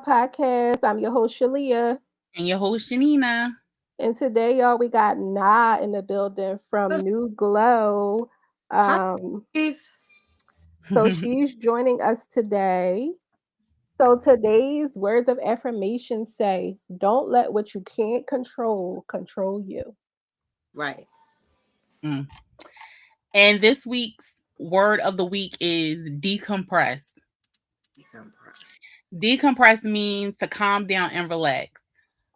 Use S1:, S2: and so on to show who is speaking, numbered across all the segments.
S1: JAWN podcast. I'm your host, Shalia.
S2: And your host, Janina.
S1: And today, y'all, we got Na in the building from New Glow.
S3: Hi,
S1: Um,
S3: guys.
S1: so she's joining us today. So today's words of affirmation say, don't let what you can't control you.
S3: Right.
S2: Mm. And this week's word of the week is decompress. Decompress means to calm down and relax.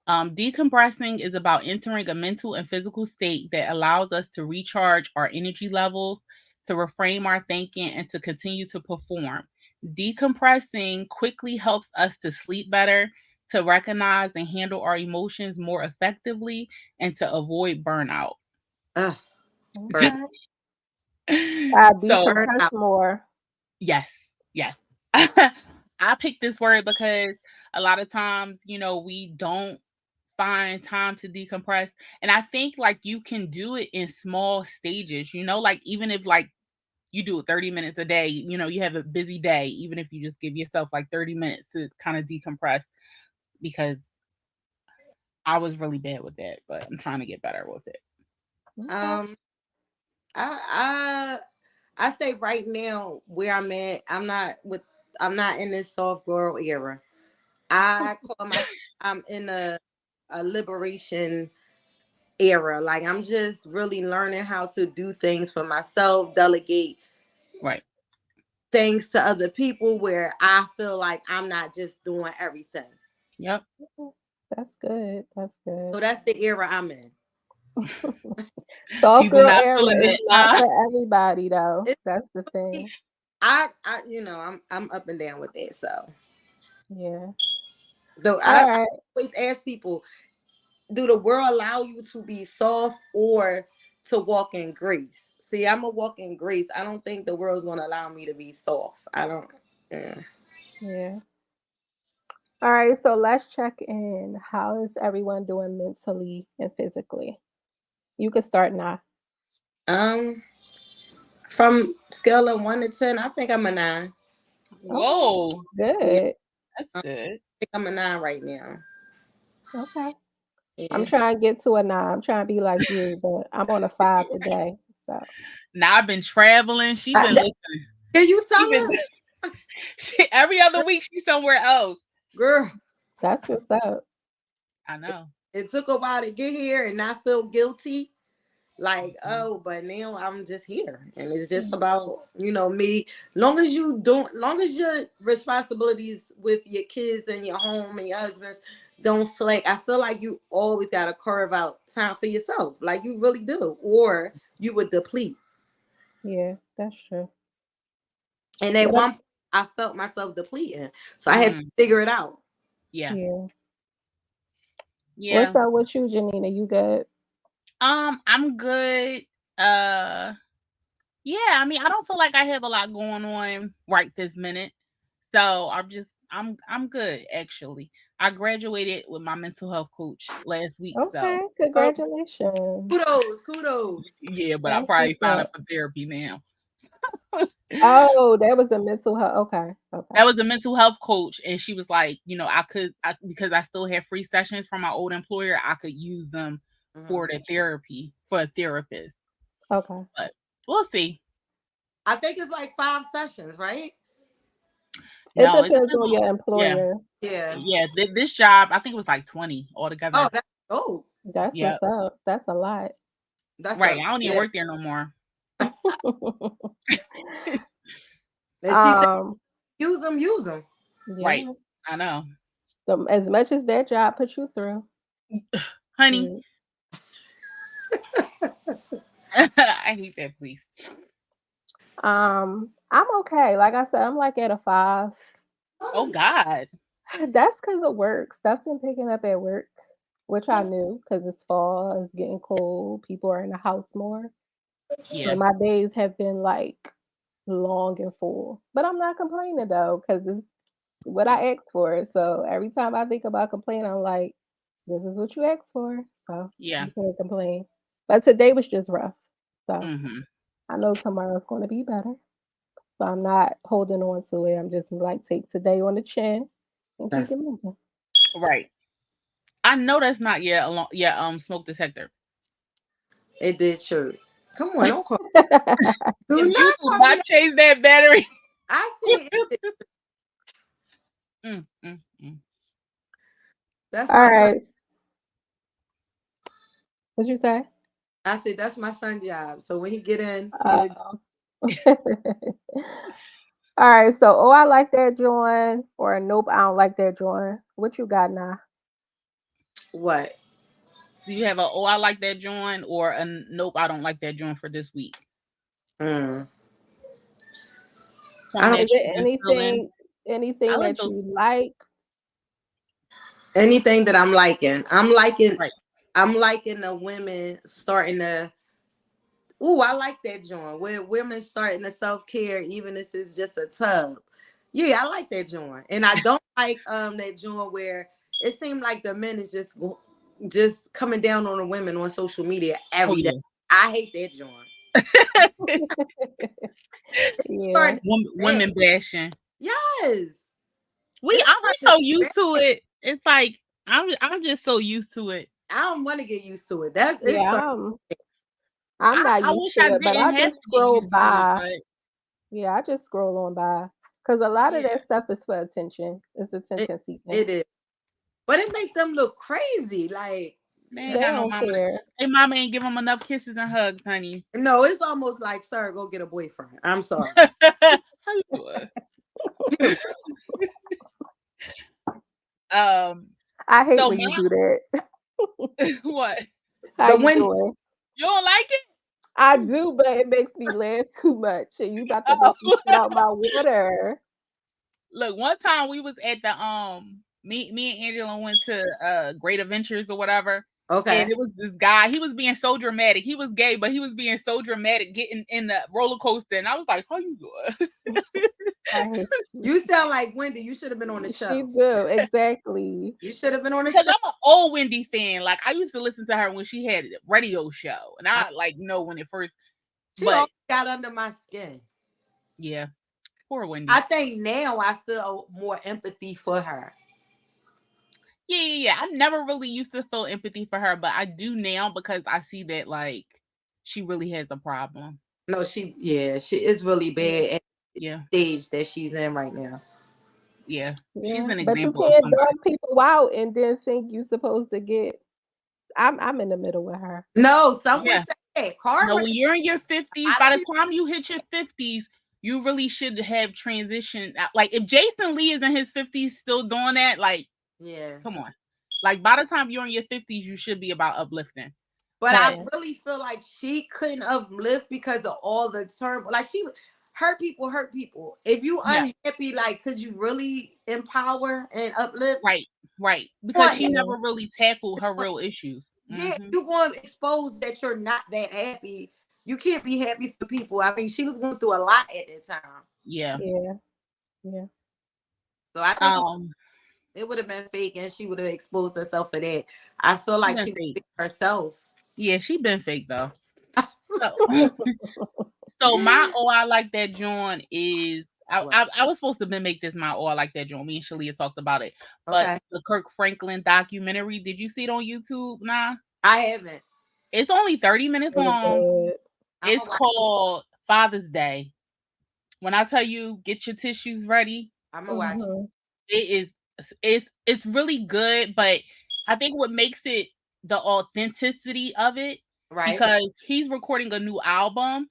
S2: Decompressing is about entering a mental and physical state that allows us to recharge our energy levels, to reframe our thinking, and to continue to perform. Decompressing quickly helps us to sleep better, to recognize and handle our emotions more effectively, and to avoid burnout.
S3: Ugh, burn,
S1: Okay. I
S2: So,
S3: burn
S1: decompress
S3: out.
S1: more.
S2: yes, yes. I picked this word because a lot of times, we don't find time to decompress. And I think like you can do it in small stages, like even if like you do it 30 minutes a day, you have a busy day, even if you just give yourself like 30 minutes to kind of decompress, because I was really bad with that, but I'm trying to get better with it.
S1: Okay.
S3: Um, I I say right now where I'm at, I'm not in this soft girl era. I call myself I'm in a liberation era. Like I'm just really learning how to do things for myself, delegate
S2: Right.
S3: things to other people where I feel like I'm not just doing everything.
S2: Yep.
S1: That's good. That's good.
S3: So that's the era I'm in.
S1: Soft
S2: People
S1: girl
S2: not feeling
S1: era is
S2: it.
S1: not for everybody, though.
S3: It's
S1: That's the thing.
S3: I'm up and down with it. So
S1: Yeah.
S3: though
S1: All
S3: I
S1: right.
S3: always ask people, do the world allow you to be soft or to walk in grace? See, I'm a walk in grace. I don't think the world's gonna allow me to be soft. I don't. mm.
S1: Yeah. All right. So let's check in. How is everyone doing mentally and physically? You can start now.
S3: Um, from scale of 1 to 10, I think I'm a 9.
S1: Okay.
S2: Whoa.
S3: Yeah,
S1: Good.
S2: That's
S3: I
S2: good.
S3: think I'm a 9 right now.
S1: Okay. I'm
S3: Yeah.
S1: trying to get to a nine. I'm trying to be like you, but I'm on a five today. So
S2: Now I've been traveling. She been listening.
S3: Can you
S2: She
S3: tell
S2: been
S3: her,
S2: every other week she's somewhere else.
S3: girl?
S1: that's what's up.
S2: I know.
S3: It took a while to get here and not feel guilty. Like,
S2: Mhm.
S3: oh, but now I'm just here. And it's just about, me. Long as your responsibilities with your kids and your home and your husbands don't slack, I feel like you always gotta carve out time for yourself. Like you really do. Or you would deplete.
S1: Yeah, that's true.
S3: And at
S1: What up?
S3: one point I felt myself depleting. So I had to
S2: Mm,
S3: figure it out.
S2: yeah.
S1: Yeah. What's
S2: Yeah.
S1: up with you, Janina? You good?
S2: I'm good. Uh yeah, I mean, I don't feel like I have a lot going on right this minute. So I'm good actually. I graduated with my mental health coach last week,
S1: Okay.
S2: so
S3: Oh,
S1: Congratulations.
S3: kudos.
S2: yeah, but I'll
S1: That's
S2: probably
S1: what's
S2: sign up
S1: up.
S2: for therapy now.
S1: Oh, that was a mental health. Okay. Okay.
S2: That was the mental health coach, and she was like, because I still have free sessions from my old employer, I could use them
S3: Mhm.
S2: for the therapy for a therapist.
S1: Okay.
S2: But we'll see.
S3: I think it's like 5 sessions, right?
S1: It
S2: No, it
S1: depends
S2: depends
S1: on
S2: on,
S1: your
S2: yeah,
S1: employer.
S3: Yeah.
S2: yeah. This job, I think it was like 20
S3: Oh,
S2: altogether.
S3: that's oh,
S1: That's
S2: Yeah,
S1: what's up. That's a lot.
S3: that's
S2: right.
S3: a
S2: I don't even
S3: yeah.
S2: work there no more.
S3: And she said,
S1: um,
S3: use them, use them.
S2: Right.
S1: yeah.
S2: I know,
S1: As much as that job put you through.
S2: honey.
S1: Mm.
S2: I hate that place.
S1: I'm okay. Like I said, I'm like at a five.
S2: Oh God.
S1: That's because of work. Stuff been picking up at work, which I knew because it's fall, it's getting cold, people are in the house more. So
S2: Yeah.
S1: my days have been like long and full. But I'm not complaining though, because it's what I asked for. So every time I think about complaining, I'm like, this is what you asked for. So
S2: Yeah.
S1: you can't complain. But today was just rough. So
S2: Hmm.
S1: I know tomorrow's going to be better. So I'm not holding on to it. I'm just like, take today on the chin and keep
S3: That's
S1: it moving.
S2: Right. I know that's not smoke detector.
S3: it did true. Come on, don't call. Do
S2: If you
S3: not
S2: do
S3: call me.
S2: not change that battery.
S3: I said
S2: Mm, mm, mm.
S3: that's
S1: All
S3: my son.
S1: right. What you say?
S3: I said that's my son job. So when he get in, he'll
S1: Uh, all right. So, oh, I like that joint, or nope, I don't like that joint. What you got now?
S3: what?
S2: Do you have a I like that joint or a nope, I don't like that joint for this week?
S3: Mm. I
S2: Something
S3: don't
S1: Is
S2: that
S1: it
S2: you've been feeling. I
S1: anything
S2: like
S1: that
S2: those.
S1: you like?
S3: anything that I'm liking.
S2: Right.
S3: I'm liking the women starting to. Ooh, I like that joint. Where women starting to self care, even if it's just a tub. Yeah, I like that joint, and I don't like that joint where it seemed like the men is just coming down on the women on social media
S2: Oh
S3: every day.
S2: yeah.
S3: I hate that joint.
S1: Yeah.
S3: Starting bad.
S2: Women bashing.
S3: Yes,
S2: I
S3: it's
S2: we
S3: starting to
S2: so
S3: get
S2: used to
S3: bad.
S2: it. It's like I'm just so used to it.
S3: I don't want to get used to it. That's it's
S1: Yeah,
S3: starting.
S1: I'm not
S2: I
S1: used
S2: wish
S1: to
S2: I
S1: it, but I
S2: didn't have
S1: just
S2: to get
S1: scroll
S2: used to it,
S1: by.
S2: but
S1: Yeah, I just scroll on by because a lot of
S2: yeah,
S1: that stuff is for attention. It's
S3: It,
S1: attention seeking.
S3: it is, but it make them look crazy. Like
S2: they ain't
S1: They
S2: got no
S1: don't
S2: mama.
S1: care.
S2: Hey, mama ain't give them enough kisses and hugs, honey.
S3: no, it's almost like, sir, go get a boyfriend. I'm sorry.
S2: How you doing?
S3: Period.
S2: Um.
S1: I hate
S2: So
S1: when you do that.
S2: what?
S1: How
S3: The
S1: you
S3: Wendy.
S1: doing?
S2: You don't like it?
S1: I do, but it makes me laugh too much. And you about to make me
S2: Oh.
S1: spit out my water.
S2: Look, one time we was at the me and Angela went to Great Adventures or whatever, and
S3: Okay.
S2: it was this guy. He was being so dramatic. He was gay, but he was being so dramatic getting in the roller coaster, and I was like, "How you doing?"
S1: I hate you.
S3: You sound like Wendy. You should have been on the
S1: She
S3: show.
S1: do exactly.
S3: You should have been on the
S2: Because
S3: show.
S2: I'm an old Wendy fan. Like I used to listen to her when she had a radio show, and
S3: I,
S2: I like know when it first.
S3: she
S2: But
S3: always got under my skin.
S2: yeah, poor
S3: I
S2: Wendy.
S3: think now I feel more empathy for her.
S2: Yeah. I never really used to feel empathy for her, but I do now because I see that like she really has a problem.
S3: No, she is really
S1: Yeah.
S3: bad at
S2: Yeah,
S3: the stage that she's in right now.
S2: yeah. She's
S1: Yeah.
S2: an
S1: But you
S2: example of
S1: can't
S2: somebody.
S1: dump people out and then think you supposed to get I'm in the middle with her.
S3: No, some would
S2: Yeah.
S3: say that
S2: No,
S3: karma.
S2: when you're in your 50s,
S3: A lot
S2: by
S3: of
S2: the
S3: people.
S2: time you hit your 50s, you really should have transitioned. Like if Jason Lee is in his 50s still doing that, like,
S3: Yeah.
S2: come on. Like by the time you're in your 50s, you should be about uplifting.
S3: But I
S2: But
S1: Yeah.
S3: really feel like she couldn't uplift because of all the term. Like she hurt people, hurt people. If you
S2: yeah,
S3: unhappy, like could you really empower and uplift?
S2: right, right. Because
S3: On
S2: she
S1: Yeah.
S2: never really tackled her real issues.
S3: yeah,
S2: Hmm.
S3: you going to expose that you're not that happy. You can't be happy for people. I mean, she was going through a lot at that time.
S2: Yeah.
S1: Yeah. Yeah.
S3: So I think
S2: Um,
S3: it would have been fake and she would have exposed herself for that. I feel
S2: she
S3: like
S2: been
S3: she was
S2: fake.
S3: fake herself.
S2: Yeah, she been fake though. So So my I like that joint is
S3: What?
S2: I was supposed to been make this my I like that joint. Me and Shalia talked about it, but
S3: Okay.
S2: the Kirk Franklin documentary. Did you see it on YouTube? Nah,
S3: I haven't.
S2: it's only 30 minutes
S1: It was
S2: long.
S1: good.
S3: I'm
S2: It's
S3: gonna watch.
S2: called Father's Day. When I tell you, get your tissues ready.
S3: I'm gonna watch it.
S1: Hmm.
S2: It is it's really good, but I think what makes it the authenticity of it
S3: Right.
S2: because he's recording a new album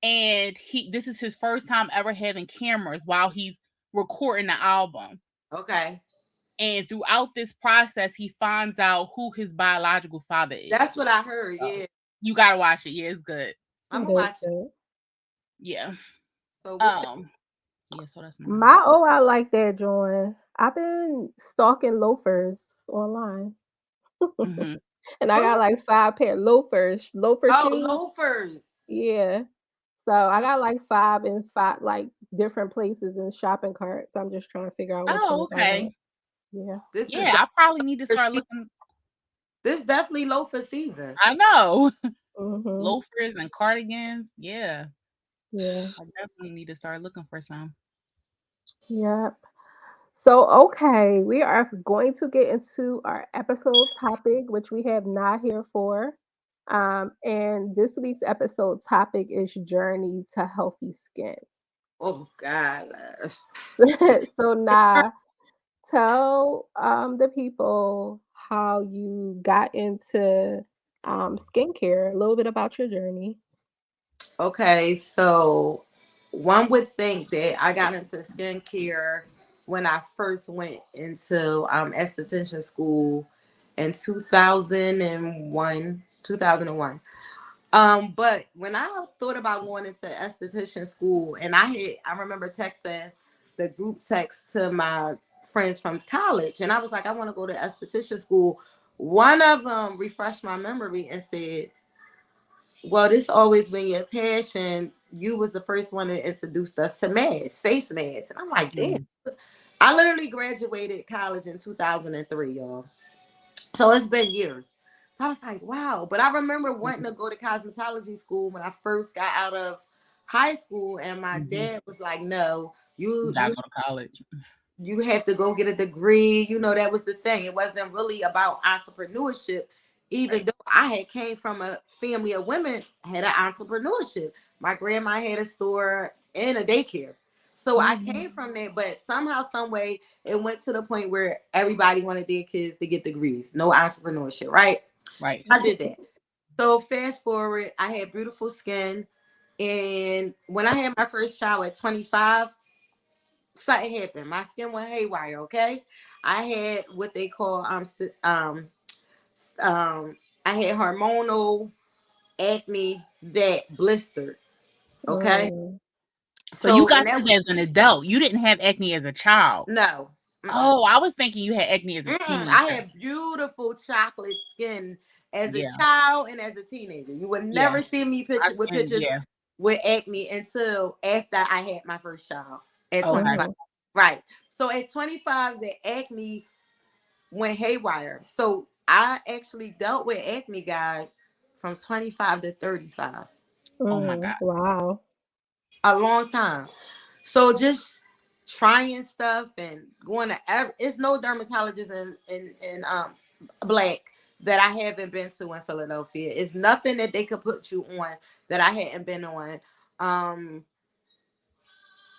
S2: and he this is his first time ever having cameras while he's recording the album.
S3: Okay.
S2: And throughout this process, he finds out who his biological father is.
S3: That's what I heard.
S2: So
S3: Yeah.
S2: you gotta watch it. Yeah, it's good.
S3: I'm
S1: It
S3: gonna
S1: is
S3: watch it.
S1: good.
S2: Yeah.
S3: So what's your
S2: Um. Yeah. So that's mine.
S1: My I like that joint. I've been stalking loafers online.
S2: Hmm.
S1: And I got
S3: who?
S1: like 5 pair loafer
S3: Oh,
S1: shoes.
S3: loafers.
S1: Yeah. So I got like five in five like different places in shopping carts. I'm just trying to figure out which
S2: Oh,
S1: ones I want.
S2: okay.
S3: This is
S2: Yeah, I probably need to start looking.
S3: this definitely loafer season.
S2: I know.
S1: Mhm.
S2: Loafers and cardigans. Yeah.
S1: Yeah.
S2: I definitely need to start looking for some.
S1: Yep. So, okay, we are going to get into our episode topic, which we have not here for. And this week's episode topic is journey to healthy skin.
S3: Oh God.
S1: So, now tell the people how you got into skincare, a little bit about your journey.
S3: Okay, so one would think that I got into skincare when I first went into esthetician school in 2001. 2001. But when I thought about going into esthetician school, and I remember texting the group text to my friends from college, and I was like, I want to go to esthetician school. One of them refreshed my memory and said, well, this always been your passion. You was the first one that introduced us to masks, face masks. And I'm like, damn.
S2: Mm,
S3: I literally graduated college in 2003, y'all. So it's been years. So I was like, wow. But I remember wanting to go to cosmetology school when I first got out of high school, and my
S2: mhm.
S3: dad was like, no,
S2: You
S3: you
S2: gotta
S3: you
S2: go to college.
S3: you have to go get a degree. You know, that was the thing. It wasn't really about entrepreneurship, even
S2: Right.
S3: though I had came from a family of women had an entrepreneurship. My grandma had a store and a daycare. So I
S2: Mhm.
S3: came from that, but somehow, some way, it went to the point where everybody wanted their kids to get degrees. No entrepreneurship, right? So
S2: Right.
S3: I did that. So fast forward, I had beautiful skin. And when I had my first child at 25, something happened. My skin went haywire. Okay, I had what they call um I had hormonal acne that blistered. Okay,
S1: Mm,
S2: So you
S3: so and
S2: got
S3: that
S2: this
S3: was
S2: as an adult. You didn't have acne as a child.
S3: no. Mm-mm.
S2: Oh, I was thinking you had acne as a
S3: I
S2: teenager.
S3: had beautiful chocolate skin as a
S2: Yeah.
S3: child and as a teenager. You would
S2: Yeah.
S3: never see me
S2: My
S3: picture with
S2: skin,
S3: pictures
S2: yeah.
S3: with acne until after I had my first child at
S2: Okay.
S3: 25.
S1: mhm,
S3: Right. So at 25, the acne went haywire. So I actually dealt with acne, guys, from 25 to 35.
S2: Oh my God.
S1: wow.
S3: A long time. So just trying stuff and going to it's no dermatologist in black that I haven't been to in Philadelphia. It's nothing that they could put you on that I hadn't been on. Um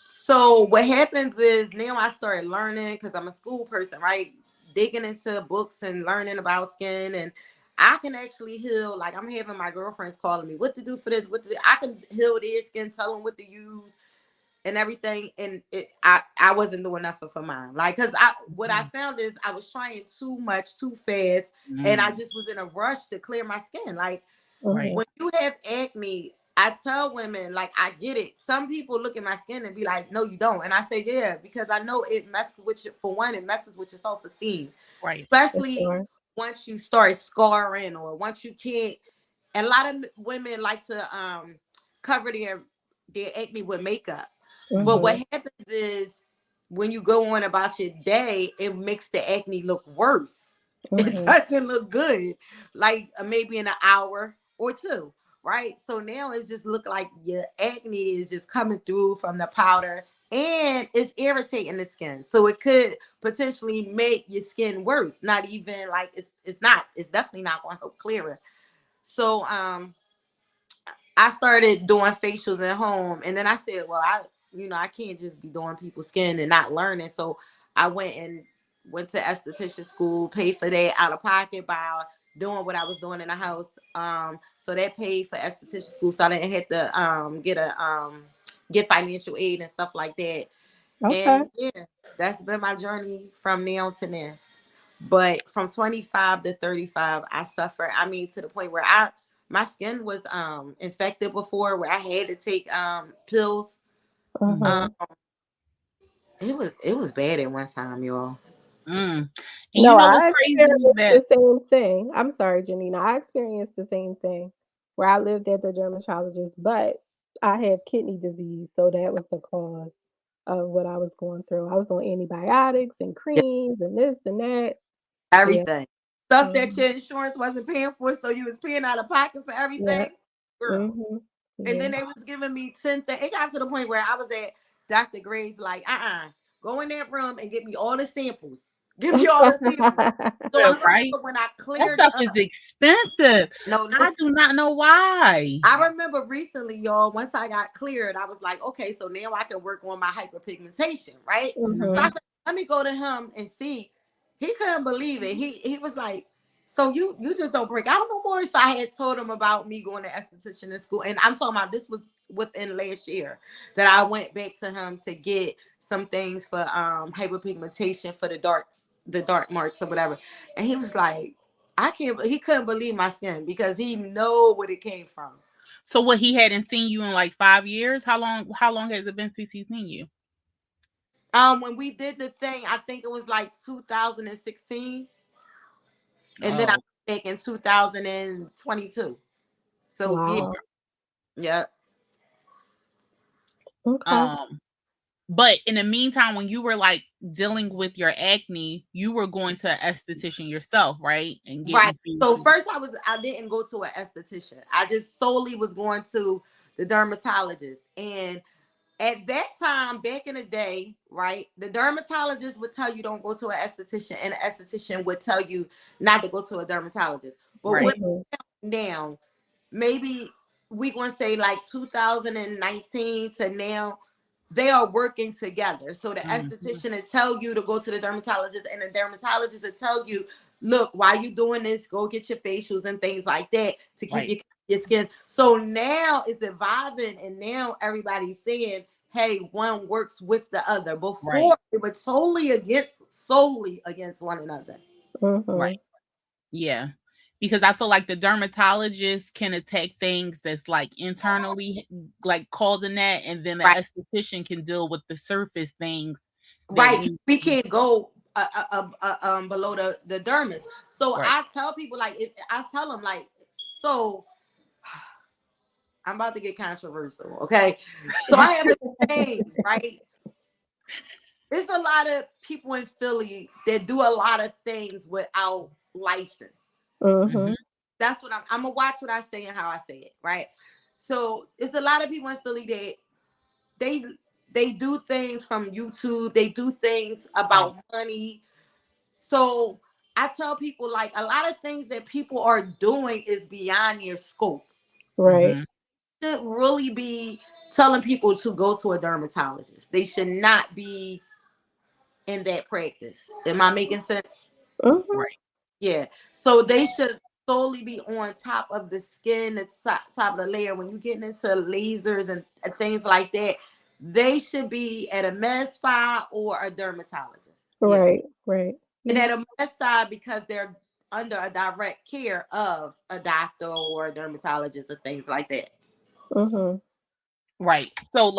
S3: So what happens is now I started learning because I'm a school person, right? Digging into books and learning about skin, and I can actually heal. Like I'm having my girlfriends calling me, what to do for this, I can heal their skin, tell them what to use and everything. And I wasn't doing nothing for mine. Like, cause what I
S2: Mhm.
S3: found is I was trying too much too fast, and I
S2: Mm,
S3: just was in a rush to clear my skin. Like
S2: right.
S1: Mhm,
S3: when you have acne, I tell women, like, I get it. Some people look at my skin and be like, no, you don't. And I say, yeah, because I know it messes with you. For one, it messes with your self esteem,
S2: Right.
S1: for
S3: especially
S1: sure.
S3: once you start scarring or once you can't. And a lot of women like to cover their acne with makeup. But
S2: Mhm.
S3: what
S1: Mhm,
S3: happens is when you go on about your day, it makes the acne look worse. It
S1: mhm,
S3: doesn't look good, like maybe in an hour or two, right? So now it's just look like your acne is just coming through from the powder and it's irritating the skin. So it could potentially make your skin worse. Not even like it's definitely not going to help clear it. So I started doing facials at home, and then I said, well, I can't just be doing people's skin and not learning. So I went to esthetician school, paid for that out of pocket by doing what I was doing in the house. So that paid for esthetician school, so I didn't have to get financial aid and stuff like that.
S1: okay.
S3: And yeah, that's been my journey from now to now. But from 25 to 35, I suffered. I mean, to the point where my skin was infected before, where I had to take pills. Um,
S2: Mhm.
S1: Mhm.
S3: it was bad at one time, y'all.
S2: Mm. And you
S1: No,
S2: know what's
S1: I
S2: crazy
S1: experienced
S2: that
S1: the same thing. I'm sorry, Janina. I experienced the same thing where I lived at the dermatologist, but I have kidney disease, so that was the cause of what I was going through. I was on antibiotics and
S3: Yeah,
S1: creams and this and that. Yeah.
S3: everything. Stuff that
S1: Mhm.
S3: your insurance wasn't paying for, so you was paying out of pocket for
S1: Yeah.
S3: everything. Girl.
S1: Mhm.
S3: And
S1: Yeah.
S3: then they was giving me 10 things. It got to the point where I was at Dr. Gray's like, Go in that room and get me all the samples. Give me all the samples. So I
S2: Right?
S3: remember when I
S2: That
S3: cleared
S2: stuff is
S3: up.
S2: expensive.
S3: No,
S2: I
S3: listen.
S2: do not know why.
S3: I remember recently, y'all, once I got cleared, I was like, okay, so now I can work on my hyperpigmentation, right? So I
S1: Mhm.
S3: said, let me go to him and see. He couldn't believe it. He was like, so you just don't break out no more. So I had told him about me going to esthetician in school. And I'm talking about this was within last year that I went back to him to get some things for hyperpigmentation for the dark marks or whatever. And he was like, he couldn't believe my skin because he know what it came from.
S2: So what, he hadn't seen you in like 5 years? How long has it been since he's seen you?
S3: When we did the thing, I think it was like 2016, and then I
S2: Oh,
S3: went back in 2022. So yeah,
S1: Wow.
S3: yeah,
S1: Okay.
S2: um, but in the meantime, when you were like dealing with your acne, you were going to an esthetician yourself, right? And
S3: right.
S2: getting things.
S3: So first, I didn't go to an esthetician. I just solely was going to the dermatologist, and at that time, back in the day, right, the dermatologist would tell you don't go to an esthetician, and an esthetician would tell you not to go to a dermatologist. But
S2: Right.
S3: what
S1: Mhm.
S3: now? Maybe we gonna say like 2019 to now, they are working together. So the
S2: Mhm.
S3: esthetician will tell you to go to the dermatologist, and the dermatologist will tell you, look, while you doing this, go get your facials and things like that to keep
S2: Right.
S3: your skin. So now it's evolving, and now everybody's saying, hey, one works with the other.
S2: Right.
S3: Before it was solely against one another.
S2: Right.
S1: Mhm.
S2: Yeah. Because I feel like the dermatologist can attack things that's like internally like causing that, and then the
S3: Right.
S2: esthetician can deal with the surface things that
S3: Right.
S2: need.
S3: We can't go below the dermis. So
S2: Right.
S3: I tell people like I tell them like, so I'm about to get controversial, okay? So I have a thing, right? There's a lot of people in Philly that do a lot of things without license.
S2: Mhm.
S1: Mhm.
S3: That's what I'm gonna watch what I say and how I say it, right? So it's a lot of people in Philly that they they do things from YouTube, they do things
S2: Right.
S3: about money. So I tell people like a lot of things that people are doing is beyond your scope.
S1: Right.
S2: Mhm.
S3: Should really be telling people to go to a dermatologist. They should not be in that practice. Am I making sense?
S1: Mhm.
S2: Right.
S3: Yeah. So they should solely be on top of the skin, the top of the layer. When you're getting into lasers and things like that, they should be at a med spa or a dermatologist. Yeah.
S1: Right. Right.
S3: And
S1: Yeah.
S3: at a med spa because they're under a direct care of a doctor or a dermatologist or things like that.
S1: Mhm.
S2: Right. So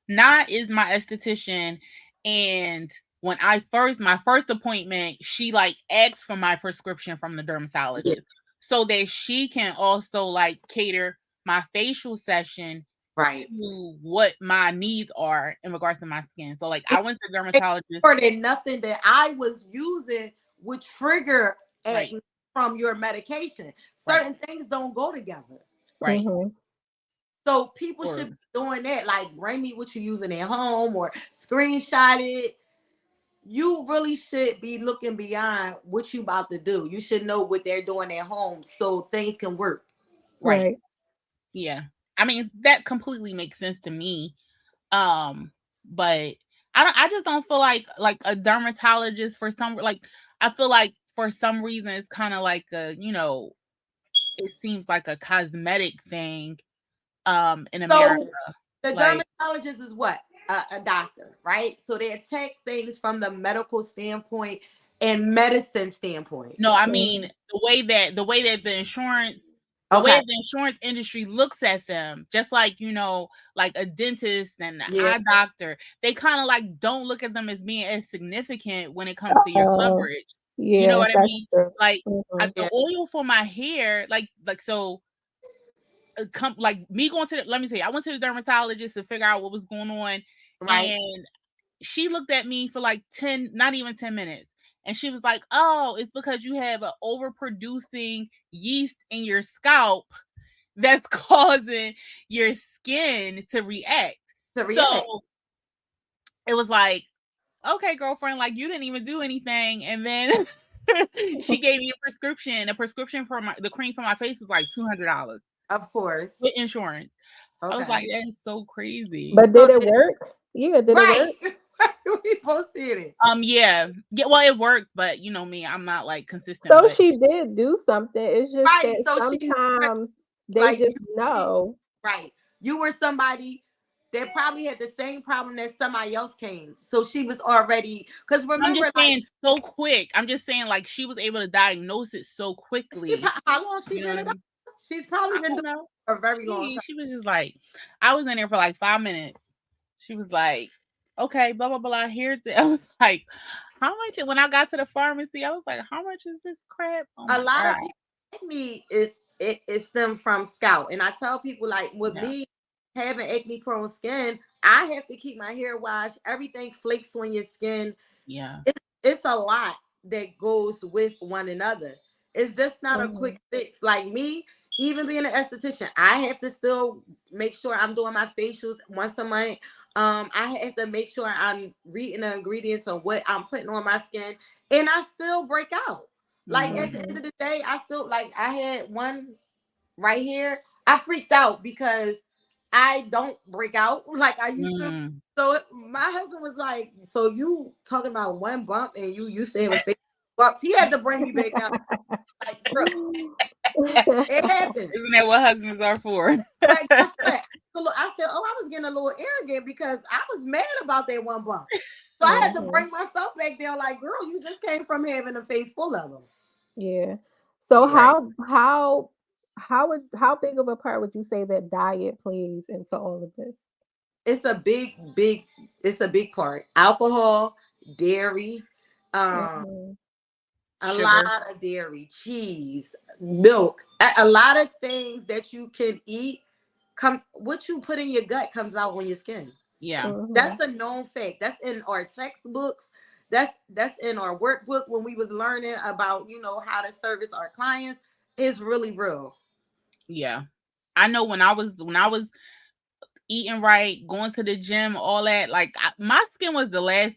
S2: Na is my esthetician, and when my first appointment, she like asked for my prescription from the
S3: Yeah.
S2: dermatologist so that she can also like cater my facial session
S3: Right.
S2: to what my needs are in regards to my skin. So like
S3: And
S2: I went to the
S3: make
S2: dermatologist.
S3: sure that nothing that I was using would trigger
S2: Right.
S3: acne from your medication.
S2: Right.
S3: Certain things don't go together.
S2: Right.
S1: Mhm.
S3: So people should
S2: Or
S3: be doing that. Like bring me what you're using at home or screenshot it. You really should be looking beyond what you about to do. You should know what they're doing at home so things can work.
S2: right.
S1: Right.
S2: Yeah. I mean, that completely makes sense to me. But I just don't feel like a dermatologist for some like I feel like for some reason it's kind of like it seems like a cosmetic thing in America.
S3: So the
S2: Like
S3: dermatologist is what? A doctor, right? So they attack things from the medical standpoint and medicine standpoint.
S2: no, I mean
S1: Mhm.
S2: the way that the way
S3: Okay.
S2: the insurance industry looks at them, just like like a dentist and an
S3: Yeah.
S2: eye doctor, they kind of like don't look at them as being as significant when it comes to your
S1: Oh,
S2: coverage. You know
S1: yeah,
S2: what I
S1: that's
S2: mean?
S1: true.
S2: Like
S1: Mhm.
S2: the
S3: Yeah.
S2: oil for my hair, like so, like me going to let me tell you, I went to the dermatologist to figure out what was going on,
S3: Right.
S2: and she looked at me for like 10, not even 10 minutes. And she was like, oh, it's because you have an overproducing yeast in your scalp that's causing your skin to react.
S3: To
S2: So
S3: react.
S2: it was like, okay, girlfriend, like you didn't even do anything. And then she gave me a prescription. A prescription for the cream for my face was like $200
S3: Of course.
S2: with insurance. I was like,
S3: Okay.
S2: that is so crazy.
S1: But
S3: So
S1: did it
S3: then,
S1: work? Yeah, did it
S3: right.
S1: work?
S3: We both did it.
S2: Yeah, yeah. Well, it worked, but you know me, I'm not like consistent.
S1: So
S2: But
S1: she did do something. It's just
S3: Right.
S1: that
S3: So she knew
S1: sometimes they
S3: like
S1: just
S3: you
S1: know.
S3: right. You were somebody that probably had the same problem that somebody else came. So she was already because
S2: I'm
S3: remember,
S2: just
S3: like
S2: saying so quick. I'm just saying like she was able to diagnose it so quickly.
S3: how long she
S2: You know
S3: been
S2: what I
S3: in the
S2: mean?
S3: she's probably
S2: I
S3: been doing
S2: don't
S3: it
S2: know.
S3: for a very long
S2: She
S3: time.
S2: she was just like, I was in there for like 5 minutes. She was like, okay, blah blah blah. Here's it. I was like, how much? When I got to the pharmacy, I was like, how much is this crap? Oh
S3: A
S2: my
S3: lot
S2: god.
S3: of people like me it stem from Scout. And I tell people like with
S2: Yeah.
S3: me having acne prone skin, I have to keep my hair washed. Everything flakes on your skin.
S2: Yeah.
S3: It's a lot that goes with one another. It's just not a
S1: Mhm.
S3: quick fix. Like me, even being an esthetician, I have to still make sure I'm doing my facials once a month. I have to make sure I'm reading the ingredients of what I'm putting on my skin, and I still break out. Like at the
S2: Mm-hmm.
S3: end
S1: Mhm.
S3: of the day, I still like I had one right here. I freaked out because I don't break out like I used to.
S2: Mm.
S3: So my husband was like, "So you talking about one bump and you used to have a face bumps?" He had to bring me back down. Like, bro, it happens.
S2: Isn't that what husbands are for?
S3: But guess what? So I said, "Oh, I was getting a little arrogant because I was mad about that one bump." So I had to
S1: Mhm.
S3: bring myself back down. Like, girl, you just came from having a face full of them.
S1: Yeah. So
S3: Yeah.
S2: Right.
S1: how big of a part would you say that diet plays into all of this?
S3: It's a it's a big part. Alcohol, dairy, um,
S1: Mhm.
S3: a lot
S2: Sugar.
S3: of dairy, cheese, milk, a lot of things that you can eat come what you put in your gut comes out on your skin.
S2: Yeah.
S1: Mhm.
S3: That's a known fact. That's in our textbooks. That's in our workbook when we was learning about, how to service our clients. It's really real.
S2: Yeah. I know when I was eating right, going to the gym, all that, like my skin was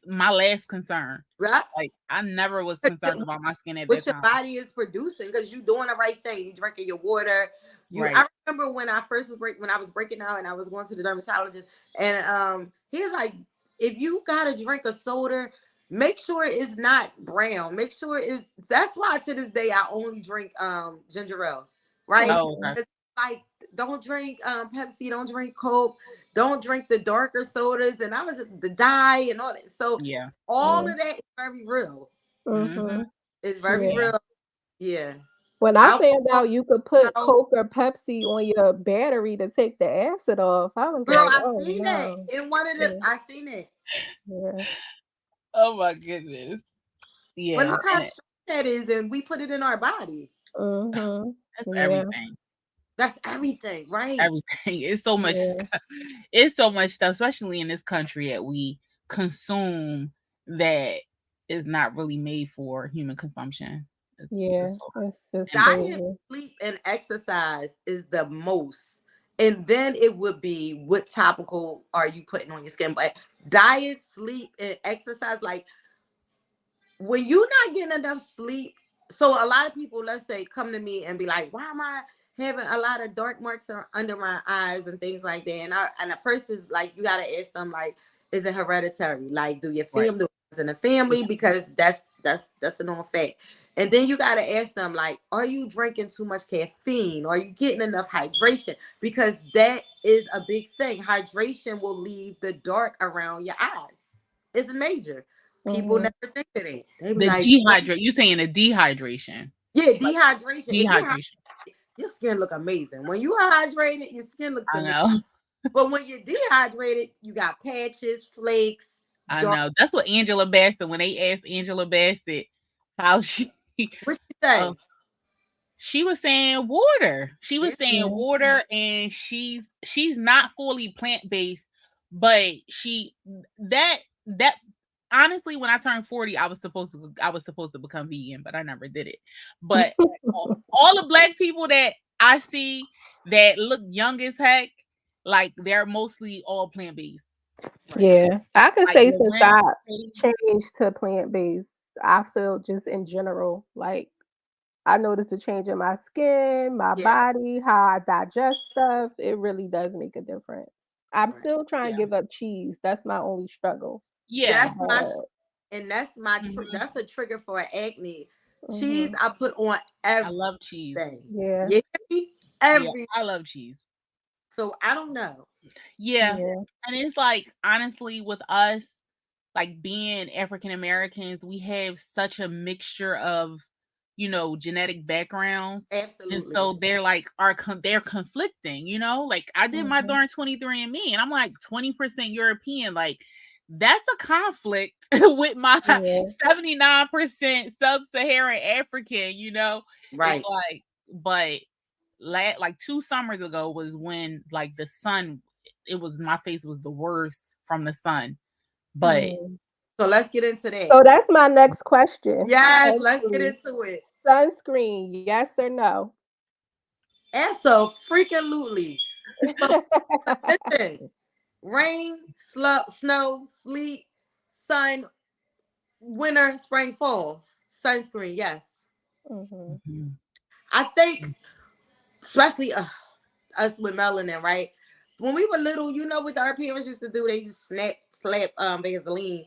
S2: my last concern.
S3: Right?
S2: Like I never was concerned about my skin at
S3: What
S2: that
S3: your
S2: time.
S3: body is producing because you're doing the right thing. You drinking your water. I
S2: Right.
S3: remember when I first when I was breaking out and I was going to the dermatologist, and he was like, if you gotta drink a soda, make sure it's not brown. Make sure it's that's why to this day I only drink ginger ales, right?
S2: Oh,
S1: Mhm.
S2: okay.
S3: It's like don't drink Pepsi, don't drink Coke, don't drink the darker sodas, and I was the dye and all that. So
S2: Yeah.
S3: all
S1: Yeah.
S3: of that is very real.
S2: Mhm.
S1: Mhm.
S3: It's very
S1: Yeah.
S2: Yeah.
S3: real. Yeah.
S1: When I found
S3: Alcohol,
S1: out you could put
S3: out.
S1: Coke or Pepsi on your battery to take the acid off, I was
S3: Girl,
S1: like,
S3: I
S1: "Oh
S3: seen that
S1: no."
S3: in one of the.
S1: Yeah.
S3: I seen it,
S1: Yeah.
S2: Oh my goodness.
S3: but
S2: Yeah.
S3: look how
S2: And
S3: strong that is, and we put it in our body.
S1: Mhm.
S2: that's
S1: Yeah.
S2: everything.
S3: That's everything, right?
S2: Everything. It's so much
S1: Yeah.
S2: stuff. It's so much stuff, especially in this country that we consume that is not really made for human consumption. It's
S1: Yeah.
S2: so
S1: It's
S2: and
S3: Diet,
S1: crazy.
S3: sleep, and exercise is the most, and then it would be what topical are you putting on your skin? But diet, sleep, and exercise, like when you're not getting enough sleep, so a lot of people, let's say, come to me and be like, why am I having a lot of dark marks under my eyes and things like that? And at first is like you gotta ask them like, is it hereditary? Like, do your
S2: right.
S3: family in the
S2: Yeah.
S3: family? Because that's a known fact. And then you gotta ask them like, are you drinking too much caffeine? Are you getting enough hydration? Because that is a big thing. Hydration will leave the dark around your eyes. It's major. People
S1: Mhm.
S3: never think of it. They be
S2: The
S3: like,
S2: dehydrate you saying the dehydration.
S3: yeah,
S2: Like
S3: dehydration. If you hydrate,
S2: dehydration.
S3: your skin look amazing. When you are hydrated, your skin looks
S2: I
S3: amazing.
S2: know.
S3: But when you're dehydrated, you got patches, flakes,
S2: I
S3: dark.
S2: know. That's what Angela Bassett, when they asked Angela Bassett how she
S3: What you
S2: uh,
S3: say?
S2: she was saying water. She was
S3: Yeah,
S2: saying
S1: Yeah.
S2: water, and she's not fully plant based, but that honestly, when I turned 40, I was supposed to become vegan, but I never did it. But all the black people that I see that look young as heck, like they're mostly all plant based.
S3: Right.
S1: Yeah, I could
S2: Like
S1: say
S2: the
S1: since
S2: rim
S1: I
S2: is pretty.
S1: changed to plant-based, I feel just in general, like, I noticed a change in my skin, my
S3: Yeah.
S1: body, how I digest stuff. It really does make a difference. I'm
S3: Right.
S1: still trying to
S2: Yeah.
S1: give up cheese. That's my only struggle.
S2: Yeah.
S3: That's my
S1: But
S3: and that's my
S2: Mhm.
S3: that's a trigger for acne. Cheese
S1: mhm.
S3: I put on
S2: I love cheese.
S3: everything.
S1: Yeah,
S3: Yeah,
S2: Yeah,
S3: every.
S2: I love cheese.
S3: So I don't know.
S2: Yeah.
S1: yeah.
S2: And it's like honestly with us, like being African Americans, we have such a mixture of, genetic backgrounds. And
S3: Absolutely.
S2: so they're like they're conflicting, Like I did my
S1: Mhm.
S2: darn 23 and me and I'm like 20% European. Like that's a conflict with my
S1: Yeah.
S2: 79% sub-Saharan African. It's
S3: Right.
S2: like, but like 2 summers ago was when like the sun, it was my face was the worst from the sun. But
S1: Mm.
S3: So let's get into that.
S1: So that's my next question,
S3: Yes, let's get
S1: actually.
S3: into it.
S1: Sunscreen, yes or no?
S3: And so freaking lutely. So listen, rain, snow, sleet, sun, winter, spring, fall, sunscreen. Yes,
S1: Mhm.
S2: Mhm.
S3: I think especially us with melanin, right? When we were little, you know what our parents used to do? They just slap Vaseline